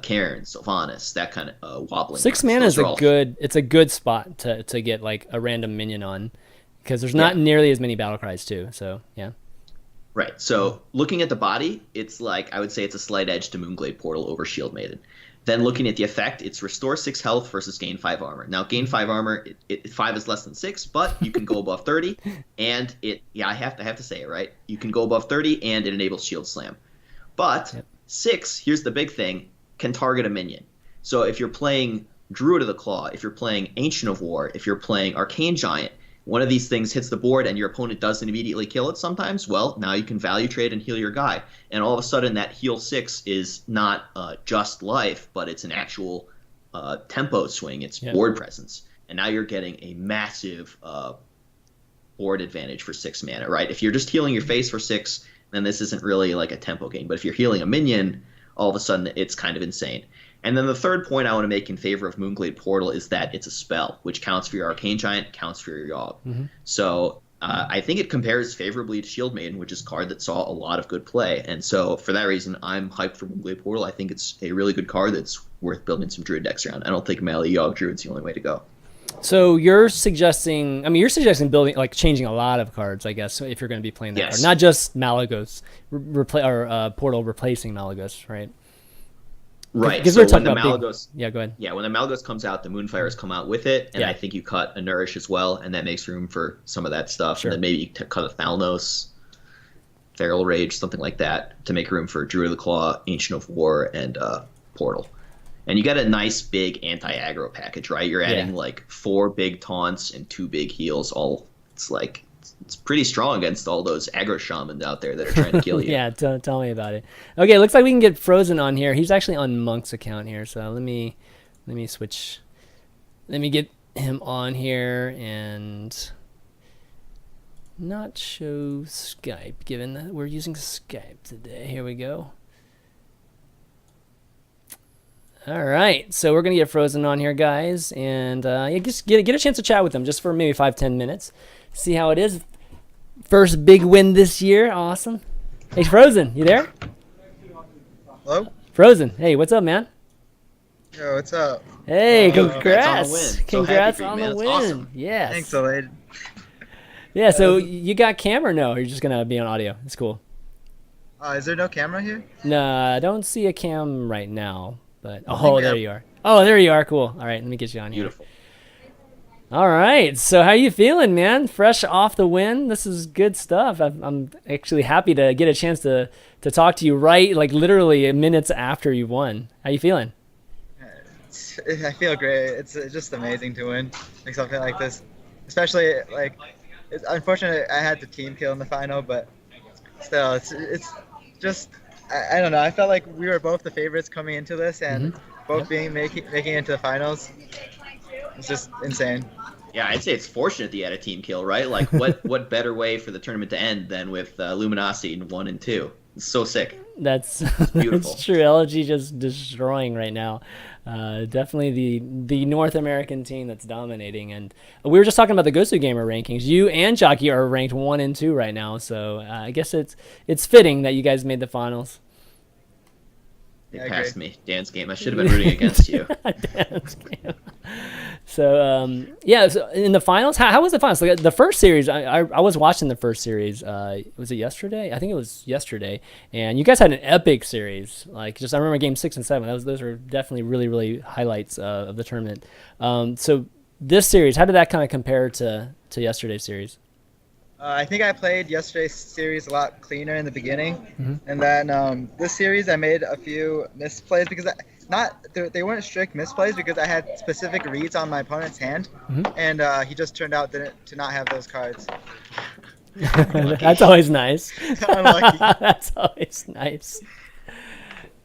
Cairn, Sylvanas, that kind of wobbling. 6 mana is it's a good spot to get like a random minion on, because there's not nearly as many battle cries too. So yeah. Right. So looking at the body, it's like, I would say it's a slight edge to Moonglade Portal over Shield Maiden. Then looking at the effect, it's restore 6 health versus gain 5 armor. Now gain 5 armor, 5 is less than 6, but you can go above 30, and I have to say it, right? You can go above 30, and it enables Shield Slam. But 6, here's the big thing, can target a minion. So if you're playing Druid of the Claw, if you're playing Ancient of War, if you're playing Arcane Giant, one of these things hits the board and your opponent doesn't immediately kill it sometimes, well, now you can value trade and heal your guy. And all of a sudden that heal 6 is not just life, but it's an actual tempo swing. It's board presence. And now you're getting a massive board advantage for 6 mana, right? If you're just healing your face for 6, then this isn't really like a tempo gain. But if you're healing a minion, all of a sudden it's kind of insane. And then the third point I want to make in favor of Moonglade Portal is that it's a spell, which counts for your Arcane Giant, counts for your Yogg. So I think it compares favorably to Shield Maiden, which is a card that saw a lot of good play. And so for that reason, I'm hyped for Moonglade Portal. I think it's a really good card that's worth building some Druid decks around. I don't think melee Yogg Druid's the only way to go. So you're suggesting building, like changing a lot of cards, I guess, if you're going to be playing that card. Not just Malygos, Portal replacing Malygos, right? Right. Because so we're talking when about the Malygos, go ahead. Yeah, when the Malygos comes out, the Moonfires come out with it, and I think you cut a Nourish as well, and that makes room for some of that stuff. And then maybe you cut a Thalnos, Feral Rage, something like that, to make room for Druid of the Claw, Ancient of War, and Portal. And you get a nice big anti-aggro package, right? You're adding like 4 big taunts and 2 big heals. It's pretty strong against all those aggro shamans out there that are trying to kill you. Yeah, tell me about it. Okay, it looks like we can get Frozen on here. He's actually on Monk's account here, so let me switch. Let me get him on here and not show Skype, given that we're using Skype today. Here we go. All right, so we're gonna get Frozen on here, guys, and just get a chance to chat with him just for maybe 5-10 minutes. See how it is. First big win this year. Awesome. Hey, Frozen, you there? Hello? Frozen, hey, what's up, man? Yo, what's up? Hey, Congrats congrats. on the win. Congrats So happy on for you, the man. win. That's awesome. Yes. Thanks, Zalae. Yeah, so you got cam or no? Or you're just going to be on audio? It's cool. Is there no camera here? No, I don't see a cam right now. But there you are. Oh, there you are. Cool. All right, let me get you on here. Beautiful. All right, so how you feeling, man? Fresh off the win. This is good stuff. I'm actually happy to get a chance to talk to you like literally minutes after you won. How you feeling? I feel great. It's just amazing to win like something like this. Especially it's unfortunate I had the team kill in the final, but still, it's just I don't know. I felt like we were both the favorites coming into this, and both making it into the finals. It's just insane. Yeah, I'd say it's fortunate that you had a team kill, right? Like, what better way for the tournament to end than with Luminosity in 1 and 2? It's so sick. That's beautiful. That's true. LG just destroying right now. Definitely the North American team that's dominating. And we were just talking about the Gosu Gamer rankings. You and Jockey are ranked 1 and 2 right now. So I guess it's fitting that you guys made the finals. It passed me. Dan's game. I should have been rooting against you. Dan's game. So so in the finals, how was the finals? Like, the first series, I was watching the first series. Was it yesterday? I think it was yesterday. And you guys had an epic series. I remember game 6 and 7. Those were definitely really, really highlights of the tournament. So this series, how did that kind of compare to yesterday's series? I think I played yesterday's series a lot cleaner in the beginning, and then this series I made a few misplays because they weren't strict misplays because I had specific reads on my opponent's hand, and he just turned out to not have those cards. That's always nice. Unlucky. That's always nice.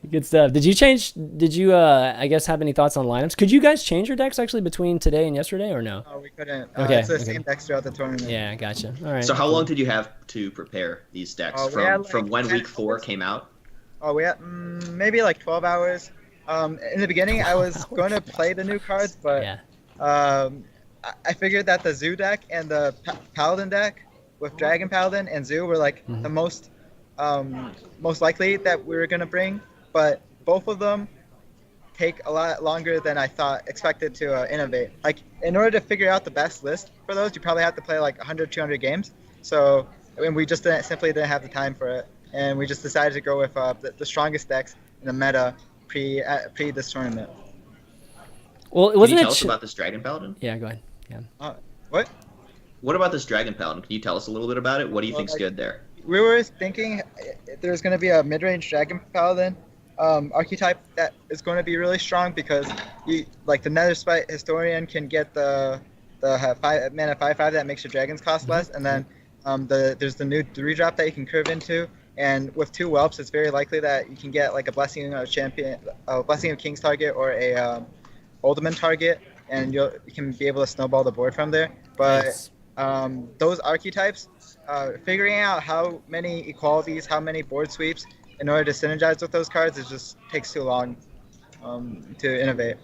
Good stuff. Did you I guess have any thoughts on lineups? Could you guys change your decks actually between today and yesterday or no? No, we couldn't. Okay, It's the same decks throughout the tournament. Yeah, gotcha. All right. So how long did you have to prepare these decks we had, from when 10 week 4 hours. came out? Oh, we had maybe like 12 hours. In the beginning, I was going to play the new cards, but Yeah. I figured that the Zoo deck and the Paladin deck with Dragon Paladin and Zoo were like the most likely that we were gonna bring, but both of them take a lot longer than I expected to innovate. Like in order to figure out the best list for those, you probably have to play like 100, 200 games. So we just simply didn't have the time for it, and we just decided to go with the strongest decks in the meta pre this tournament. Well, it Can wasn't you it. tell us about this Dragon Paladin? Yeah, go ahead. Yeah. What? What about this Dragon Paladin? Can you tell us a little bit about it? What do you think's good there? We were thinking there's going to be a mid-range Dragon Paladin archetype that is going to be really strong because the Netherspite Historian can get the 5 mana 5/5 that makes your dragons cost less, and then there's the new 3-drop that you can curve into, and with 2 whelps, it's very likely that you can get like a Blessing of King's target or a Alderman target, and you can be able to snowball the board from there. But those archetypes, figuring out how many equalities, how many board sweeps in order to synergize with those cards, it just takes too long to innovate.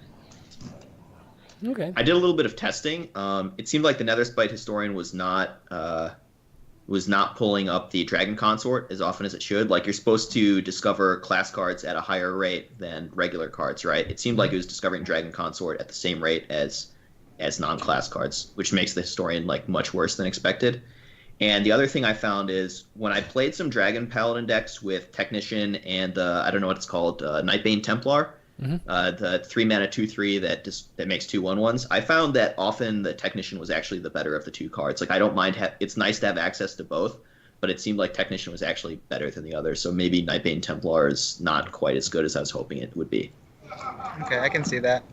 Okay. I did a little bit of testing. It seemed like the Netherspite Historian was not pulling up the Dragon Consort as often as it should. Like, you're supposed to discover class cards at a higher rate than regular cards, right? It seemed like it was discovering Dragon Consort at the same rate as non-class cards, which makes the Historian like much worse than expected. And the other thing I found is when I played some Dragon Paladin decks with Technician and I don't know what it's called, Nightbane Templar, the 3 mana 2/3 that makes 2 1/1s. I found that often the Technician was actually the better of the 2 cards. Like, I don't mind it's nice to have access to both, but it seemed like Technician was actually better than the other. So maybe Nightbane Templar is not quite as good as I was hoping it would be. Okay, I can see that.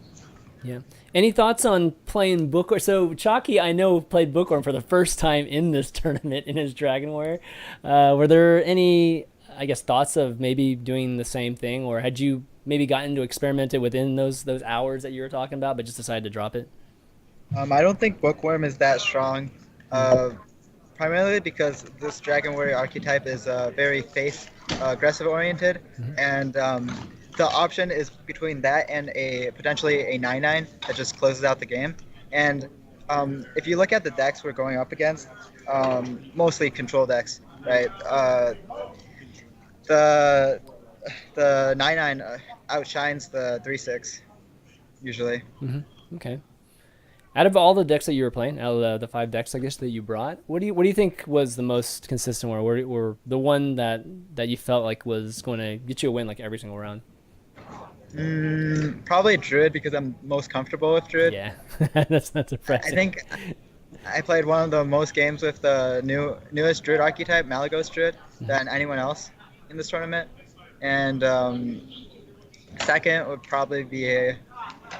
Yeah. Any thoughts on playing Bookworm? So Chalky, I know, played Bookworm for the first time in this tournament in his Dragon Warrior. Were there any, I guess, thoughts of maybe doing the same thing, or had you maybe gotten to experiment it within those hours that you were talking about, but just decided to drop it? I don't think Bookworm is that strong, primarily because this Dragon Warrior archetype is very face aggressive oriented, and the option is between that and potentially a 9/9 that just closes out the game. And if you look at the decks we're going up against, mostly control decks, right? The 9/9 outshines the 3/6 usually. Okay. Out of all the decks that you were playing, out of the 5 decks, I guess, that you brought, what do you think was the most consistent one, or the one that you felt like was going to get you a win like every single round? Probably Druid, because I'm most comfortable with Druid. Yeah, that's impressive. I think I played one of the most games with the newest Druid archetype, Malagos Druid, than anyone else in this tournament. And second would probably be a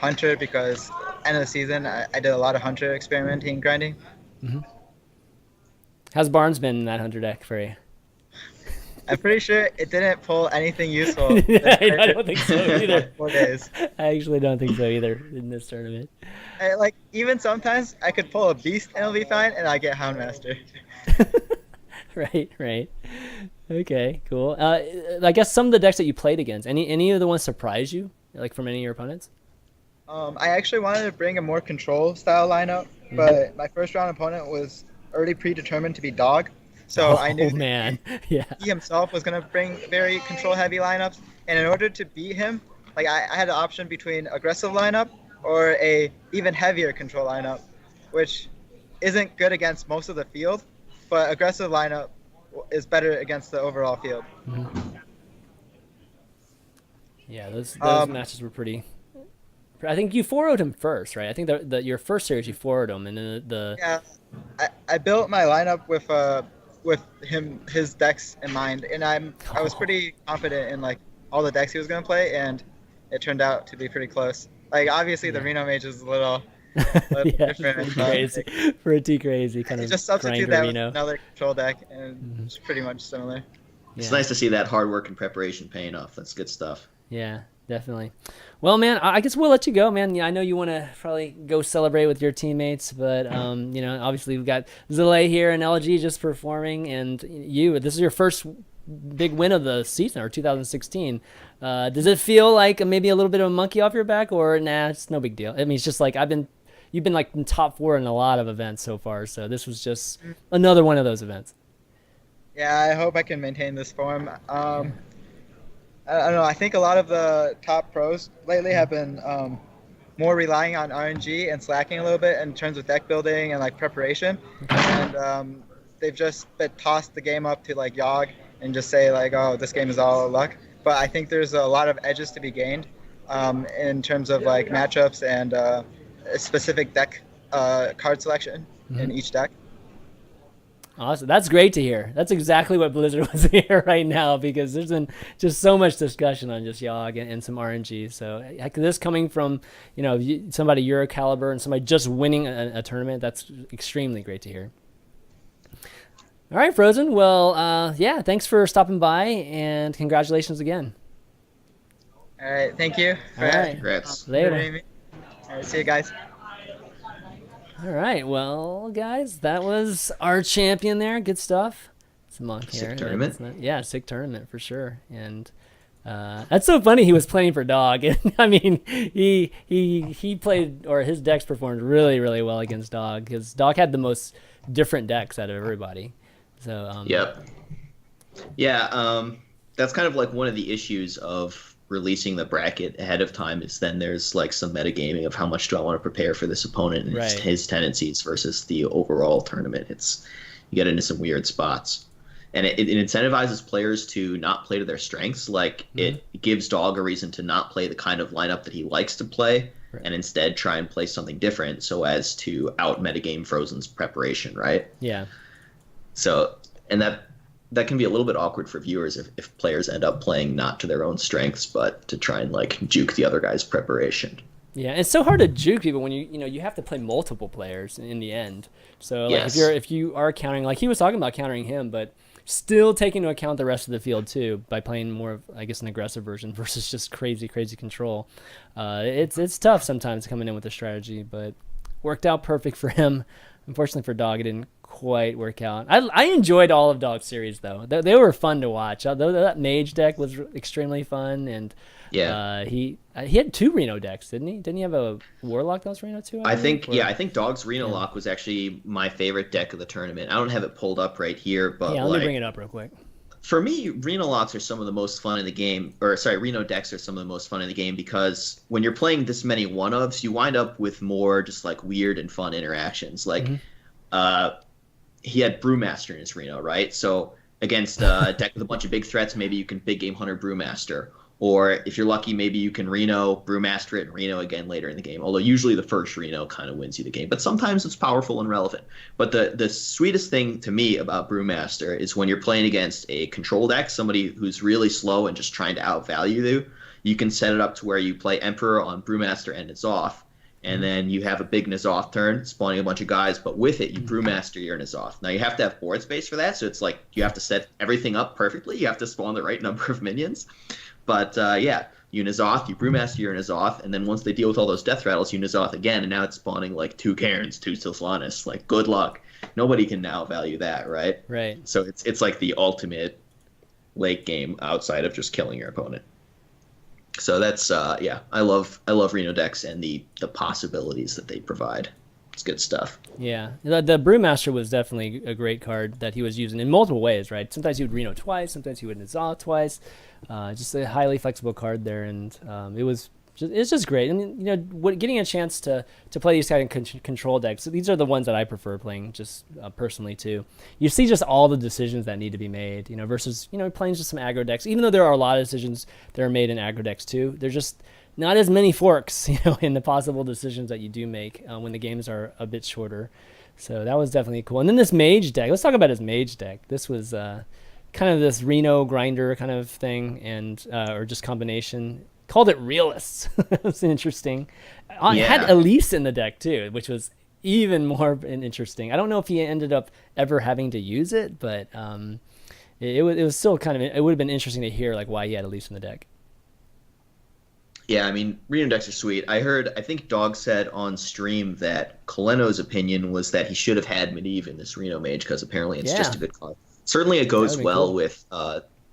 Hunter, because end of the season I did a lot of Hunter experimenting, grinding. How's Barnes been in that Hunter deck for you? I'm pretty sure it didn't pull anything useful. I don't think so either. 4 days. I actually don't think so either in this tournament. Even sometimes I could pull a Beast and it'll be fine, and I get Houndmaster. Right. Okay, cool. I guess some of the decks that you played against, any of the ones surprise you, like from any of your opponents? I actually wanted to bring a more control style lineup, but my first round opponent was already predetermined to be Dog. So I knew yeah. he himself was going to bring very control-heavy lineups, and in order to beat him, I had an option between aggressive lineup or a even heavier control lineup, which isn't good against most of the field, but aggressive lineup is better against the overall field. Yeah, those matches were pretty. I think you 4-0'd him first, right? I think that your first series you 4-0'd him, and then Yeah, I built my lineup with his decks in mind, and I was pretty confident in all the decks he was going to play, and it turned out to be pretty close. Like obviously the Reno mage is a little Yeah, different. pretty crazy. Kind You of just substitute grinder that with Reno. another control deck, and it's pretty much similar. It's Yeah. nice to see that hard work and preparation paying off. That's good stuff. Yeah, definitely. Well, man, I guess we'll let you go, man. Yeah, I know you want to probably go celebrate with your teammates, but obviously we've got Zalae here and LG just performing, and this is your first big win of the season, or 2016. Does it feel like maybe a little bit of a monkey off your back, or nah, it's no big deal? I mean, it's just like you've been like in top 4 in a lot of events so far, so this was just another one of those events. Yeah, I hope I can maintain this form. I don't know. I think a lot of the top pros lately have been more relying on RNG and slacking a little bit in terms of deck building and like preparation, and they've just tossed the game up to like Yogg and just say like, oh, this game is all luck. But I think there's a lot of edges to be gained in terms of like matchups and a specific deck card selection in each deck. Awesome. That's great to hear. That's exactly what Blizzard wants to hear right now, because there's been just so much discussion on just Yogg and some RNG. So this coming from somebody your caliber and somebody just winning a tournament, that's extremely great to hear. All right, Frozen. Well, thanks for stopping by, and congratulations again. All right, thank you. All right. Congrats. Later. All right, see you guys. All right, well, guys, that was our champion there. Good stuff. It's a monk here. Sick tournament. Sick tournament for sure. And that's so funny. He was playing for Dog. I mean, he played, or his decks performed really, really well against Dog, because Dog had the most different decks out of everybody. So Yep. Yeah, that's kind of like one of the issues of releasing the bracket ahead of time, is then there's like some metagaming of how much do I want to prepare for this opponent and his tendencies versus the overall tournament. You get into some weird spots, and it incentivizes players to not play to their strengths. Like it gives Dog a reason to not play the kind of lineup that he likes to play, and instead try and play something different so as to out metagame Frozen's preparation, right? Yeah. So, and that can be a little bit awkward for viewers if players end up playing not to their own strengths, but to try and like juke the other guy's preparation. Yeah, it's so hard to juke people when you have to play multiple players in the end. So like if you are countering, like he was talking about countering him, but still taking into account the rest of the field too by playing more of, I guess, an aggressive version versus just crazy control. It's tough sometimes coming in with a strategy, but worked out perfect for him. Unfortunately for Dog, it didn't quite work out. I enjoyed all of Dog's series though. They were fun to watch. That mage deck was extremely fun, and he had 2 Reno decks, didn't he? Didn't he have a Warlock that was Reno too? I think Dog's Reno Lock was actually my favorite deck of the tournament. I don't have it pulled up right here, but let me bring it up real quick. For me, Reno Locks are some of the most fun in the game, Reno decks are some of the most fun in the game, because when you're playing this many one-ofs, you wind up with more just like weird and fun interactions. Like, he had Brewmaster in his Reno, right? So against a deck with a bunch of big threats, maybe you can big game Hunter Brewmaster. Or if you're lucky, maybe you can Reno, Brewmaster it, and Reno again later in the game. Although usually the first Reno kind of wins you the game. But sometimes it's powerful and relevant. But the sweetest thing to me about Brewmaster is when you're playing against a control deck, somebody who's really slow and just trying to outvalue you, you can set it up to where you play Emperor on Brewmaster and N'Zoth. And then you have a big N'Zoth turn, spawning a bunch of guys, but with it, you Brewmaster your N'Zoth. Now, you have to have board space for that, so it's like you have to set everything up perfectly. You have to spawn the right number of minions. But, you N'Zoth, you Brewmaster your N'Zoth, and then once they deal with all those death rattles, you N'Zoth again, and now it's spawning, like, 2 Cairns, 2 Sylvanas. Like, good luck. Nobody can now value that, right? Right. So it's like the ultimate late game outside of just killing your opponent. So that's I love Reno decks and the possibilities that they provide. It's good stuff. Yeah, the Brewmaster was definitely a great card that he was using in multiple ways, right? Sometimes he would Reno twice, sometimes he would N'Zoth twice. Just a highly flexible card there, and it's just great. And getting a chance to play these kind of control decks, these are the ones that I prefer playing just personally too. You see just all the decisions that need to be made, versus playing just some aggro decks. Even though there are a lot of decisions that are made in aggro decks too, there's just not as many forks, in the possible decisions that you do make when the games are a bit shorter. So that was definitely cool. And then this mage deck. Let's talk about his mage deck. This was kind of this Reno grinder kind of thing, and or just combination. called it realists. That's interesting. It had Elise in the deck too, which was even more interesting. I don't know if he ended up ever having to use it, but it was still kind of, it would have been interesting to hear like why he had Elise in the deck. Yeah, I mean, Reno decks are sweet. I think Dog said on stream that Kaleno's opinion was that he should have had Medivh in this Reno Mage because apparently it's just a good card. Certainly it goes well with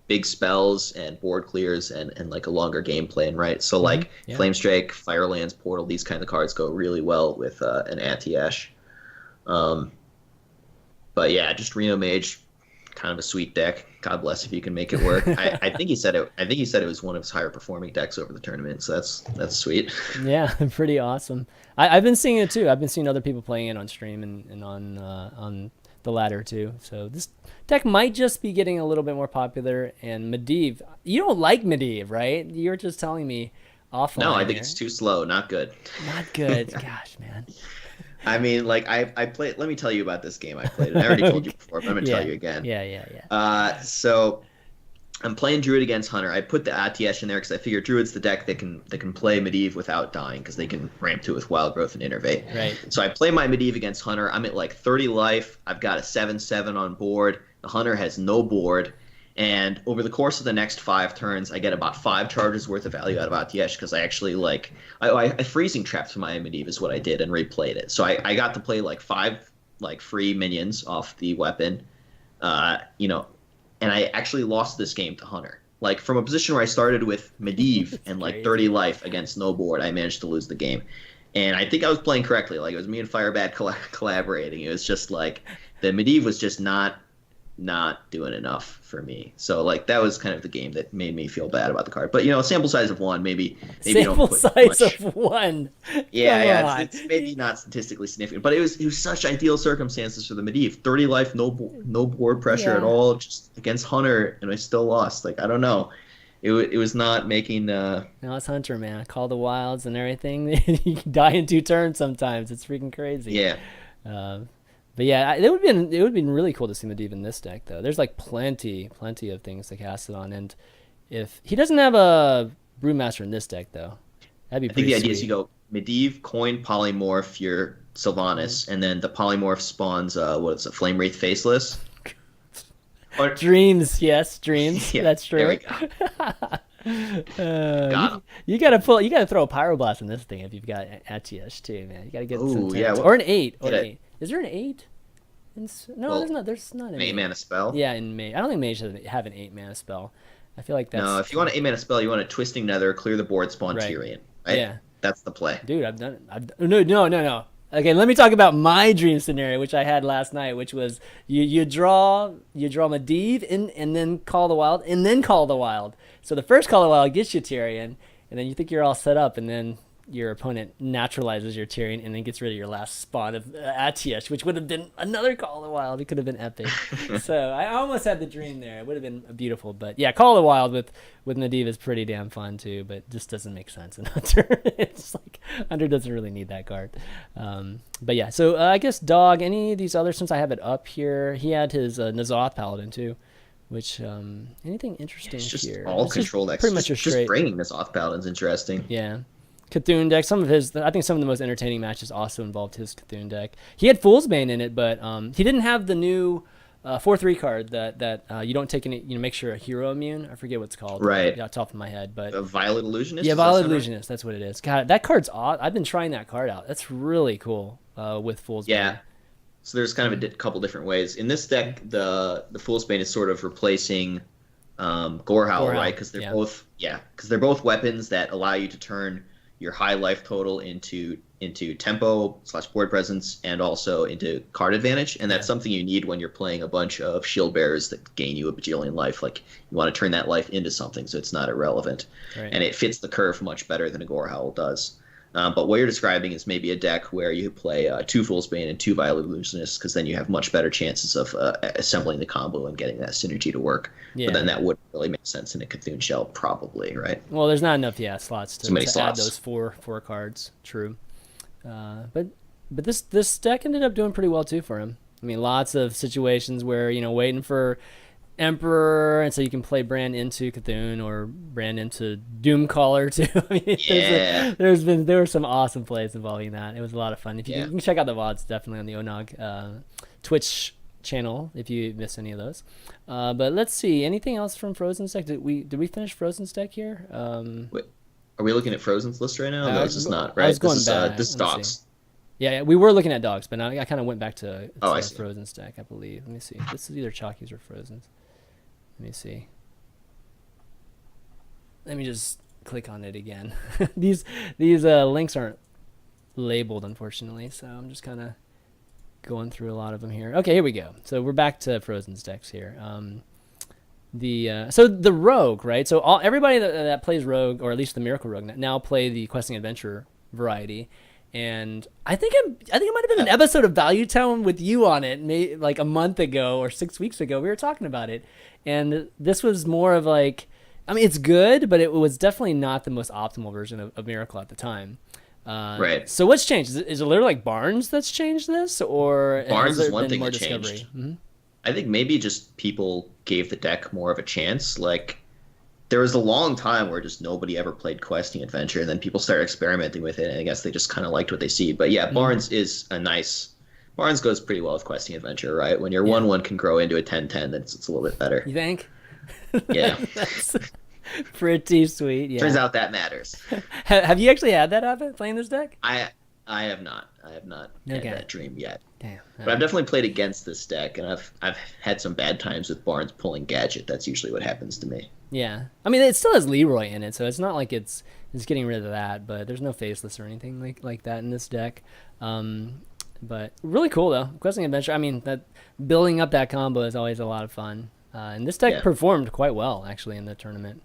big spells and board clears and like a longer game plan, right? So like Flamestrike, Firelands, Portal, these kind of cards go really well with an Atiash. But yeah, just Reno Mage, kind of a sweet deck. God bless if you can make it work. I think he said it was one of his higher performing decks over the tournament, so that's sweet. Yeah, pretty awesome. I've been seeing it too. I've been seeing other people playing it on stream and on the ladder too. So this deck might just be getting a little bit more popular. And Medivh, you don't like Medivh, right? You were just telling me offline. No, I think it's too slow. Not good. Not good. Gosh, man. I mean, like I played. Let me tell you about this game I played. And I already told you before, but I'm gonna tell you again. Yeah. So I'm playing Druid against Hunter. I put the Atiash in there because I figure Druid's the deck that can play Medivh without dying because they can ramp to it with Wild Growth and Innervate. Right. So I play my Medivh against Hunter. I'm at like 30 life. I've got a 7/7 on board. The Hunter has no board. And over the course of the next 5 turns, I get about 5 charges worth of value out of Atiash because I actually I freezing trapped my Medivh is what I did and replayed it. So I got to play like 5 like free minions off the weapon, and I actually lost this game to Hunter. Like from a position where I started with Medivh and like 30 life against no board, I managed to lose the game. And I think I was playing correctly. Like it was me and Firebad collaborating. It was just like the Medivh was just not doing enough for me. So like that was kind of the game that made me feel bad about the card. But sample size of 1, maybe sample don't put size much. Of 1. Yeah, it's maybe not statistically significant, but it was such ideal circumstances for the Medivh. 30 life, no board pressure at all, just against Hunter, and I still lost. Like I don't know. It was not making. No, it's Hunter, man. Call the wilds and everything. You can die in 2 turns sometimes. It's freaking crazy. Yeah. But yeah, it would have been really cool to see Medivh in this deck though. There's like plenty of things to cast it on, and if he doesn't have a Brewmaster in this deck though, that'd be pretty. I think the idea sweet. is you go Medivh, coin, polymorph your Sylvanas, and then the polymorph spawns Flame Wraith Faceless. Dreams, yes, dreams. Yeah, that's true. There we go. You gotta throw a Pyroblast in this thing if you've got Atiash too, man. You gotta get some tanks. Or an 8. Is there an 8? There's not an 8 mana spell. Yeah, in Mage. I don't think Mage should have an 8 mana spell. I feel like that's... No, if you want an 8 mana spell, you want a Twisting Nether, clear the board, spawn Tyrion. Right? Yeah. That's the play. Dude, I've done it. No. Okay, let me talk about my dream scenario, which I had last night, which was you draw Medivh and then call the wild, and then call the wild. So the first call the wild gets you Tyrion, and then you think you're all set up, and then your opponent naturalizes your Tyrion and then gets rid of your last spawn of Atiash, which would have been another Call of the Wild. It could have been epic. So I almost had the dream there. It would have been beautiful. But yeah, Call of the Wild with Medivh is pretty damn fun too, but just doesn't make sense in Hunter. It's like Hunter doesn't really need that card. But yeah, so I guess Dog, any of these others, since I have it up here, he had his N'Zoth Paladin too. Which anything interesting here? All control decks. Pretty much just bringing N'Zoth Paladin's interesting. Yeah. Cthulhu deck. I think some of the most entertaining matches also involved his Cthulhu deck. He had Fool's Bane in it, but he didn't have the new 4/3 card that you don't take any. Makes your hero immune. I forget what it's called. Right. Off the top of my head, but a Violet Illusionist. Yeah, Violet Illusionist. That's what it is. God, that card's odd. I've been trying that card out. That's really cool. With Fool's Bane. Yeah. So there's kind of a couple different ways in this deck. The Fool's Bane is sort of replacing Gorehowl, right? Because they're both weapons that allow you to turn your high life total into tempo / board presence and also into card advantage, and that's something you need when you're playing a bunch of shield bearers that gain you a bajillion life. Like you want to turn that life into something so it's not irrelevant, and it fits the curve much better than a Gorehowl does. But what you're describing is maybe a deck where you play 2 Fool's Bane and 2 Violet Illusionists, because then you have much better chances of assembling the combo and getting that synergy to work. Yeah. But then that wouldn't really make sense in a Cthulhu shell, probably, right? Well, there's not enough slots to slots. Add those four cards. True. But this deck ended up doing pretty well too for him. I mean, lots of situations where waiting for. Emperor, and so you can play Brand into Cthulhu or Brand into Doomcaller too. I mean, Yeah. there were some awesome plays involving that. It was a lot of fun. If you can check out the VODs, definitely on the ONOG Twitch channel if you missed any of those. But let's see, anything else from Frozen's deck? Did we finish Frozen's deck here? Wait, are we looking at Frozen's list right now? No, this is not, right? I was going this is, back. this is Let me Dogs. see. Yeah, we were looking at Dogs, but now I kind of went back to I see. Frozen's deck, I believe. Let me see. This is either Chalky's or Frozen's. Let me see. Let me just click on it again. These links aren't labeled, unfortunately, so I'm just kind of going through a lot of them here. Okay, here we go. So we're back to Frozen's decks here. So the Rogue, right? So everybody that plays Rogue, or at least the Miracle Rogue, now play the Questing Adventure variety. And I think it might have been an episode of Value Town with you on it, like a month ago or 6 weeks ago. We were talking about it, and this was more of like, I mean, it's good, but it was definitely not the most optimal version of Miracle at the time. Right. So what's changed? Is it literally like Barnes that's changed this, or Barnes has is there one been thing more that discovery? changed. Mm-hmm. I think maybe just people gave the deck more of a chance. Like, there was a long time where just nobody ever played Questing Adventure, and then people started experimenting with it, and I guess they just kind of liked what they see. But yeah, Barnes is a nice... Barnes goes pretty well with Questing Adventure, right? When your 1/1 can grow into a 10/10, then it's a little bit better. You think? Yeah. That's pretty sweet. Yeah. Turns out that matters. Have you actually had that happen playing this deck? I have not. I have not had that dream yet. Damn. But I've definitely played against this deck, and I've had some bad times with Barnes pulling Gadget. That's usually what happens to me. Yeah, I mean, it still has Leroy in it, so it's not like it's getting rid of that. But there's no Faceless or anything like that in this deck. But really cool though, Questing Adventure. I mean, that building up that combo is always a lot of fun. And this deck performed quite well actually in the tournament.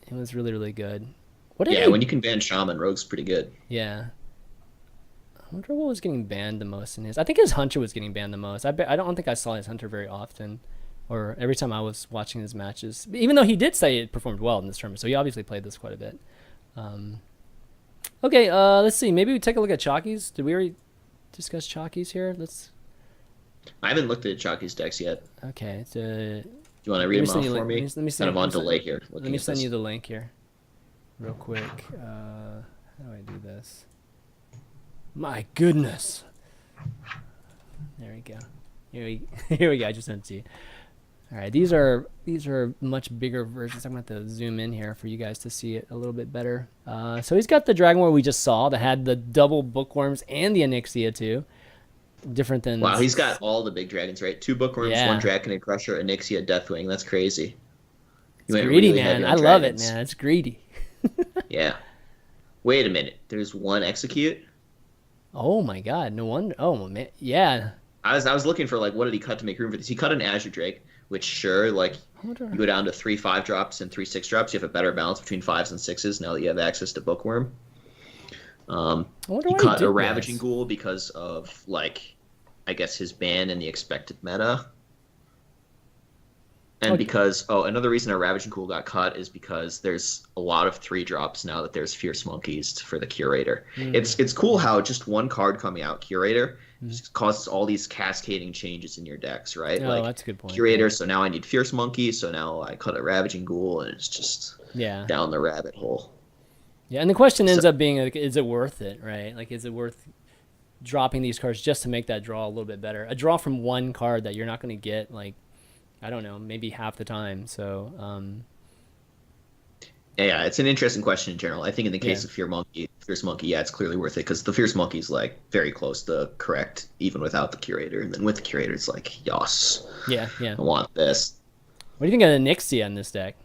It was really, really good. When you can ban Shaman, Rogue's pretty good. Yeah. I wonder what was getting banned the most in his. I think his Hunter was getting banned the most. I don't think I saw his Hunter very often, or every time I was watching his matches. Even though he did say it performed well in this tournament, so he obviously played this quite a bit. Okay, let's see. Maybe we take a look at Chalky's. Did we already discuss Chalky's here? I haven't looked at Chalky's decks yet. Okay. Do you want to read them off for me? Let me see. Kind of on delay here. Let me send you the link here, real quick. How do I do this? My goodness. There we go. Here we go. I just sent it to you. All right, these are much bigger versions. I'm going to have to zoom in here for you guys to see it a little bit better. So he's got the Dragon War we just saw that had the double Bookworms and the Onyxia too. Different than... Wow, he's got all the big dragons, right? 2 Bookworms, 1 Draconid Crusher, Onyxia, Deathwing. That's crazy. It's greedy, really man. I love it, man. It's greedy. Yeah. Wait a minute. There's 1 Execute? Oh my god, no wonder. Oh man, yeah. I was looking for, like, what did he cut to make room for this? He cut an Azure Drake, which, sure, like, you go down to 3 5-drops and 3 6-drops. You have a better balance between 5s and 6s now that you have access to Bookworm. He cut a Ravaging Ghoul because of, like, I guess his ban and the expected meta. And because, another reason a Ravaging Ghoul got cut is because there's a lot of 3-drops now that there's Fierce Monkeys for the Curator. It's cool how just 1 card coming out, Curator, just causes all these cascading changes in your decks, right? Oh, like, that's a good point. Curator, so now I need Fierce Monkey, so now I cut a Ravaging Ghoul, and it's just down the rabbit hole. Yeah, and the question ends up being, like, is it worth it, right? Like, is it worth dropping these cards just to make that draw a little bit better? A draw from 1 card that you're not going to get, like, I don't know, maybe half the time. So, yeah, it's an interesting question in general. I think in the case of Fierce Monkey, it's clearly worth it because the Fierce Monkey's like very close to correct even without the Curator, and then with the Curator, it's like, yes, I want this. What do you think of the Nixia in this deck?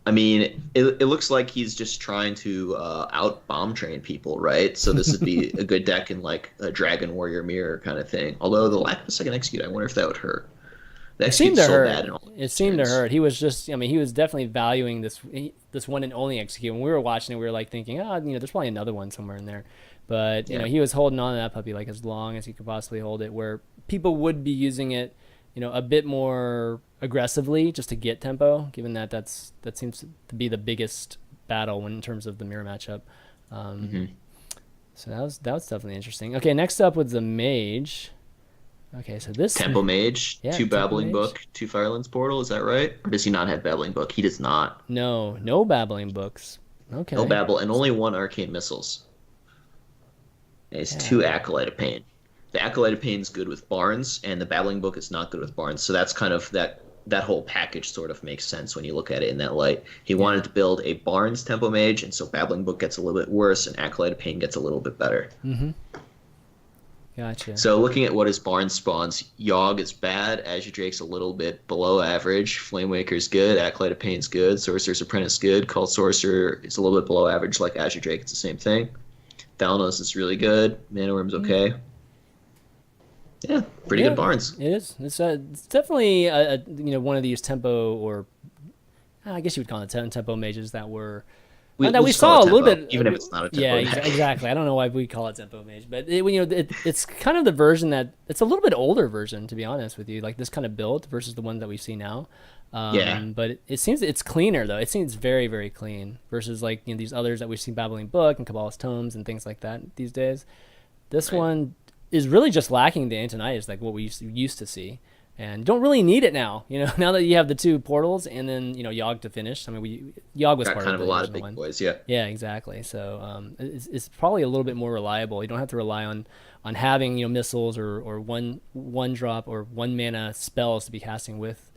I mean, it looks like he's just trying to out bomb train people, right? So this would be a good deck in like a Dragon Warrior Mirror kind of thing. Although the lack of a second Execute, I wonder if that would hurt. It seemed to hurt. It seemed to hurt. He was just, I mean, he was definitely valuing this one and only Execute. When we were watching it, we were like thinking, there's probably another one somewhere in there. But, you know, he was holding on to that puppy like as long as he could possibly hold it, where people would be using it, you know, a bit more aggressively just to get tempo, given that that seems to be the biggest battle in terms of the mirror matchup. So that was definitely interesting. Okay, next up was the Mage. Okay, so this Tempo Mage, Yeah, 2 Tempo Babbling Mage. Book, 2 Firelands Portal. Is that right? Or does he not have Babbling Book? He does not. no babbling books. Okay. No Babble, and only 1 Arcane Missiles. And it's Yeah. 2 Acolyte of Pain. The Acolyte of Pain is good with Barnes, and the Babbling Book is not good with Barnes. So that's kind of that whole package sort of makes sense when you look at it in that light. He wanted to build a Barnes Tempo Mage, and so Babbling Book gets a little bit worse, and Acolyte of Pain gets a little bit better. Mm-hmm. Gotcha. So looking at what his Barnes spawns, Yogg is bad, Azure Drake's a little bit below average, Flame Waker's good, Acolyte of Pain's good, Sorcerer's Apprentice good, Cult Sorcerer is a little bit below average, like Azure Drake, it's the same thing. Thalanos is really good, Mana Worm's okay. Yeah, pretty good Barnes. It is. It's definitely one of these tempo, or I guess you would call it tempo mages that were that we just call saw a it little tempo, bit. even if it's not a tempo Yeah, deck. exactly. I don't know why we call it tempo mage, but it's kind of the version that it's a little bit older version, to be honest with you. Like this kind of build versus the one that we see now. Yeah. But it seems it's cleaner though. It seems very, very clean versus like these others that we've seen, Babbling Book and Kabbalah's Tomes and things like that these days. This one is really just lacking the Antonitis, like what we used to see, and don't really need it now. Now that you have the 2 portals and then Yogg to finish. I mean, Yogg was Got part kind of of the a lot of original big one. boys, yeah. Yeah, exactly. So it's probably a little bit more reliable. You don't have to rely on having missiles or one drop or 1 mana spells to be casting with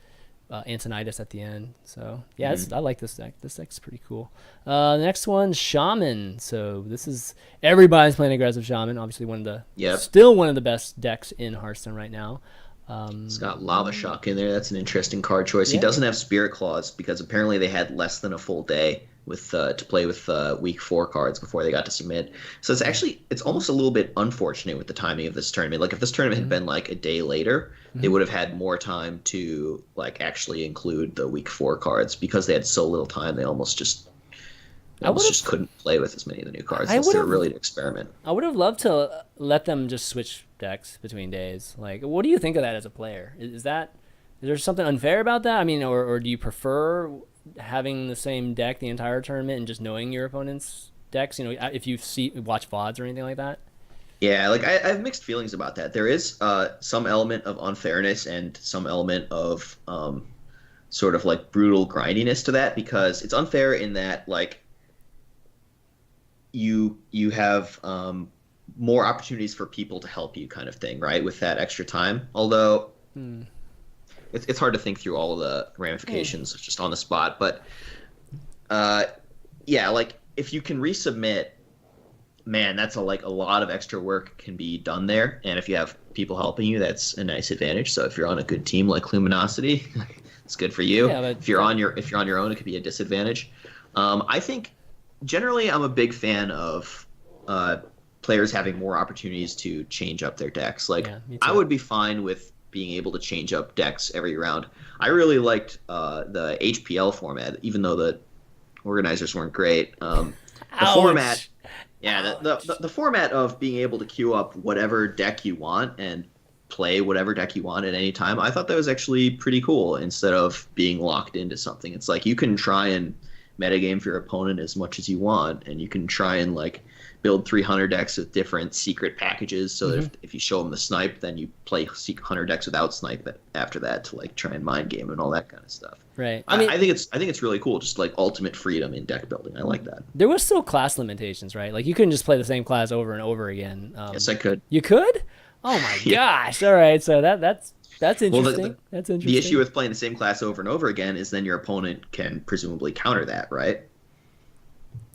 Antonitis at the end. So yeah, I like this deck. This deck's pretty cool. The next one's Shaman. So this is everybody's playing aggressive Shaman. Obviously still one of the best decks in Hearthstone right now. It's got Lava Shock in there. That's an interesting card choice. He Yeah. doesn't have Spirit Claws because apparently they had less than a full day with to play with week 4 cards before they got to submit. So it's almost a little bit unfortunate with the timing of this tournament. Like if this tournament had been like a day later, they would have had more time to like actually include the week 4 cards because they had so little time. They almost just couldn't play with as many of the new cards unless they were really to experiment. I would have loved to let them just switch decks between days. Like, what do you think of that as a player? Is there something unfair about that? I mean, or do you prefer having the same deck the entire tournament and just knowing your opponent's decks? If you watch VODs or anything like that. Yeah, like I have mixed feelings about that. There is some element of unfairness and some element of sort of like brutal grindiness to that because it's unfair in that like you have more opportunities for people to help you kind of thing, right, with that extra time. Although it's hard to think through all of the ramifications just on the spot. But yeah, like if you can resubmit, man, that's a lot of extra work can be done there. And if you have people helping you, that's a nice advantage. So if you're on a good team like Luminosity, it's good for you. Yeah, but if you're on your own, it could be a disadvantage. I think generally I'm a big fan of players having more opportunities to change up their decks. Like me too. I would be fine with being able to change up decks every round. I really liked the HPL format, even though the organizers weren't great. The format, yeah, the format of being able to queue up whatever deck you want and play whatever deck you want at any time, I thought that was actually pretty cool instead of being locked into something. It's like you can try and metagame for your opponent as much as you want, and you can try and like build 300 decks with different secret packages so that if you show them the snipe, then you play 100 decks without snipe after that to like try and mind game and all that kind of stuff. Right. I think it's really cool, just like ultimate freedom in deck building. I like that. There was still class limitations, right? Like you couldn't just play the same class over and over again. Yes, I could. You could? Oh my gosh! All right, so that's interesting. Well, that's interesting. The issue with playing the same class over and over again is then your opponent can presumably counter that, right?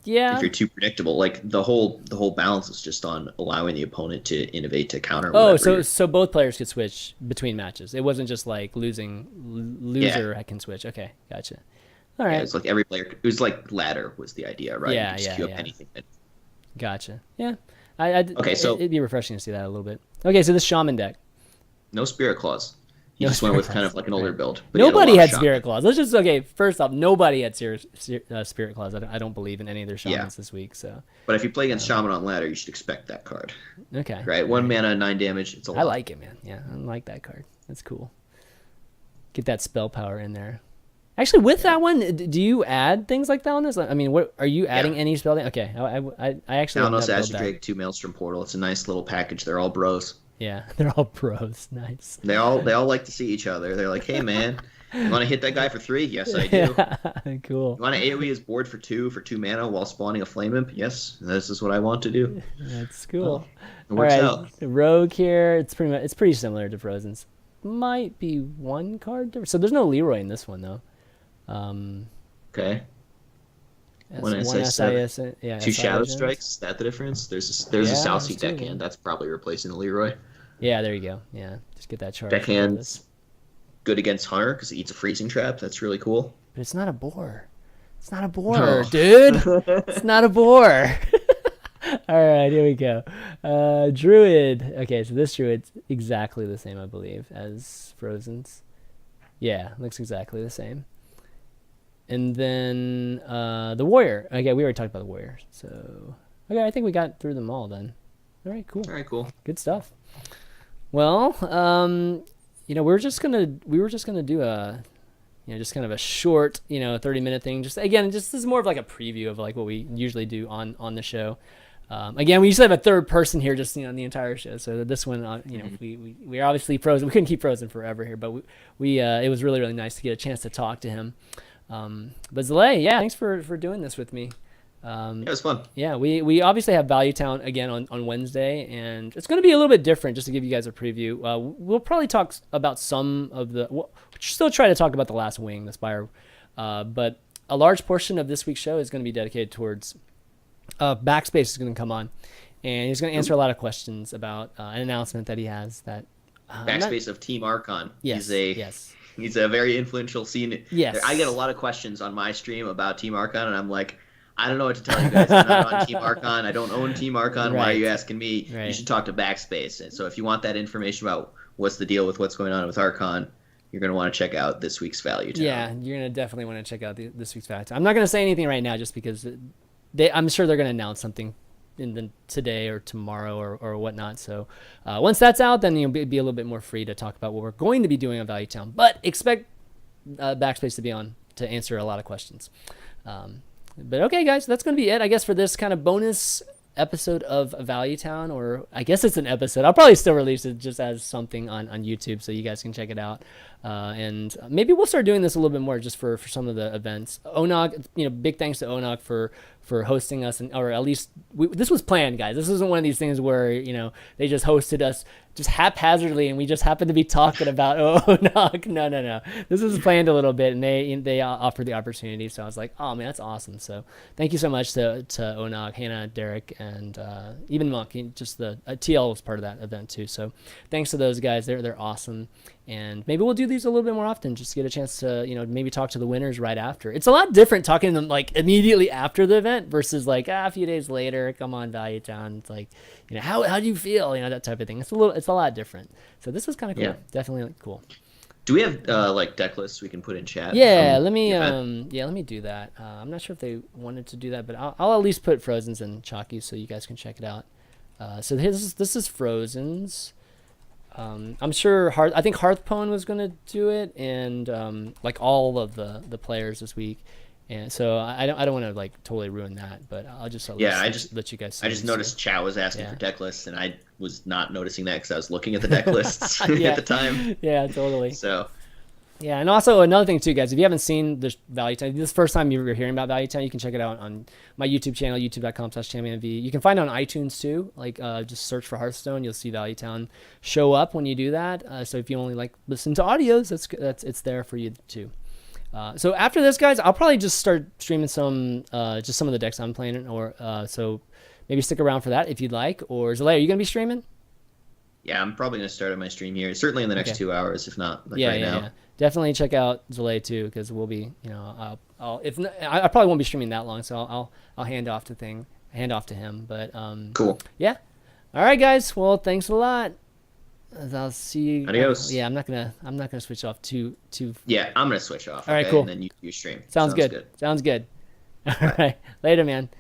Yeah. If you're too predictable, like the whole balance is just on allowing the opponent to innovate to counter. Oh, so both players could switch between matches. It wasn't just like loser can switch. Okay, gotcha. All right. Yeah, it's like every player. It was like ladder was the idea, right? Yeah, you just yeah, queue up yeah. anything. Gotcha. Yeah. Okay, so it'd be refreshing to see that a little bit. Okay, so this Shaman deck. No Spirit Claws. You No just went with Spirit kind of Claws, like an older build. But Nobody you had had a lot of Spirit Claws. Let's just first off, nobody had Spirit Claws. I don't believe in any of their Shamans this week. So. But if you play against Shaman on ladder, you should expect that card. Okay. Right, 1 mana, 9 damage. It's a lot. I like it, man. Yeah, I like that card. That's cool. Get that spell power in there. Actually, with that one, do you add things like that on this? I mean, what are you adding any spell? Okay, I actually Thalanos, Azure Drake, 2 Maelstrom Portal. It's a nice little package. They're all bros. Yeah, they're all pros. Nice. They all like to see each other. They're like, hey man, you want to hit that guy for 3? Yes, I do. Cool. You want to AoE his board for 2 mana while spawning a flame imp? Yes, this is what I want to do. That's cool. It works all right, out. the Rogue here. It's pretty similar to Frozen's. Might be 1 card difference. So there's no Leroy in this one though. Okay. One SIS, yeah, 2 Shadow Gems. Strikes. Is that the difference? There's a Yeah, Southsea there's 2, deckhand. yeah. That's probably replacing the Leroy. Yeah, there you go. Yeah, just get that charge. Deckhand's good against Hunter because it eats a freezing trap. That's really cool. But it's not a boar. It's not a boar, No. dude. It's not a boar. All right, here we go. Druid. Okay, so this Druid's exactly the same, I believe, as Frozen's. Yeah, looks exactly the same. And then the Warrior. Okay, we already talked about the Warrior. So, okay, I think we got through them all then. All right, cool. All right, cool. Good stuff. Well, we were just gonna do a, just kind of a short, 30-minute thing. Just this is more of like a preview of like what we usually do on the show. Again, we usually have a third person here, just the entire show. So this one, we are obviously frozen. We couldn't keep frozen forever here, but we it was really nice to get a chance to talk to him. But Zalae, yeah, thanks for doing this with me. It was fun. Yeah, we obviously have Value Town again on Wednesday, and it's going to be a little bit different. Just to give you guys a preview, we'll probably talk about some of the. We'll still try to talk about the last wing, the Spire, but a large portion of this week's show is going to be dedicated towards. Backspace is going to come on, and he's going to answer a lot of questions about an announcement that he has that. Backspace of Team Archon. Yes. He's a very influential scene. Yes. I get a lot of questions on my stream about Team Archon, and I'm like, I don't know what to tell you guys. I'm not on Team Archon. I don't own Team Archon. Why are you asking me? Right. You should talk to Backspace. And so if you want that information about what's the deal with what's going on with Archon, you're going to want to check out this week's Value Town. Yeah, you're going to definitely want to check out this week's Value Town. I'm not going to say anything right now just because I'm sure they're going to announce something today or tomorrow or whatnot. So once that's out, then you'll be a little bit more free to talk about what we're going to be doing on Value Town. But expect Backspace to be on to answer a lot of questions. But okay, guys, that's going to be it, I guess, for this kind of bonus episode of Value Town, or I guess it's an episode. I'll probably still release it just as something on YouTube so you guys can check it out. And maybe we'll start doing this a little bit more just for some of the events. ONOG, big thanks to ONOG for hosting us, or at least this was planned, guys. This isn't one of these things where they just hosted us just haphazardly and we just happened to be talking about ONOG. No. This was planned a little bit, and they offered the opportunity, so I was like, oh man, that's awesome. So thank you so much to ONOG, Hannah, Derek, and even Monk. Just the TL was part of that event too. So thanks to those guys. They're awesome. And maybe we'll do these a little bit more often, just to get a chance to, maybe talk to the winners right after. It's a lot different talking to them like immediately after the event versus like a few days later. Come on, Value Town. It's like, how do you feel? That type of thing. It's a lot different. So this was kind of cool. Yeah. Definitely cool. Do we have like deck lists we can put in chat? Yeah, let me do that. I'm not sure if they wanted to do that, but I'll at least put Frozen's and Chalky's so you guys can check it out. So this is Frozen's. I'm sure I think Hearthpwn was going to do it, and like all of the players this week, and so I don't want to like totally ruin that, but I'll just let you guys see. I just noticed Chow was asking Yeah. for deck lists, and I was not noticing that because I was looking at the deck lists Yeah. at the time. Yeah, totally. So Yeah, and also another thing too, guys, if you haven't seen this Value Town, this is the first time you're hearing about Value Town, you can check it out on my YouTube channel, youtube.com/ChanManV. You can find it on iTunes too, like just search for Hearthstone, you'll see Value Town show up when you do that. So if you only like listen to audios, it's there for you too. So after this, guys, I'll probably just start streaming some of the decks I'm playing, or so maybe stick around for that if you'd like. Or Zalae, are you gonna be streaming? yeah, I'm probably gonna start on my stream here, certainly in the next 2 hours, if not like right now. Yeah. Definitely check out Zalae too, because we'll be, I probably won't be streaming that long, so I'll hand off to him. But Cool. yeah. All right, guys. Well, thanks a lot. I'll see you. Adios. Yeah, I'm not gonna switch off too. Yeah, I'm gonna switch off. All right, okay? cool. And then you stream. Sounds good. Sounds good. All right. Later, man.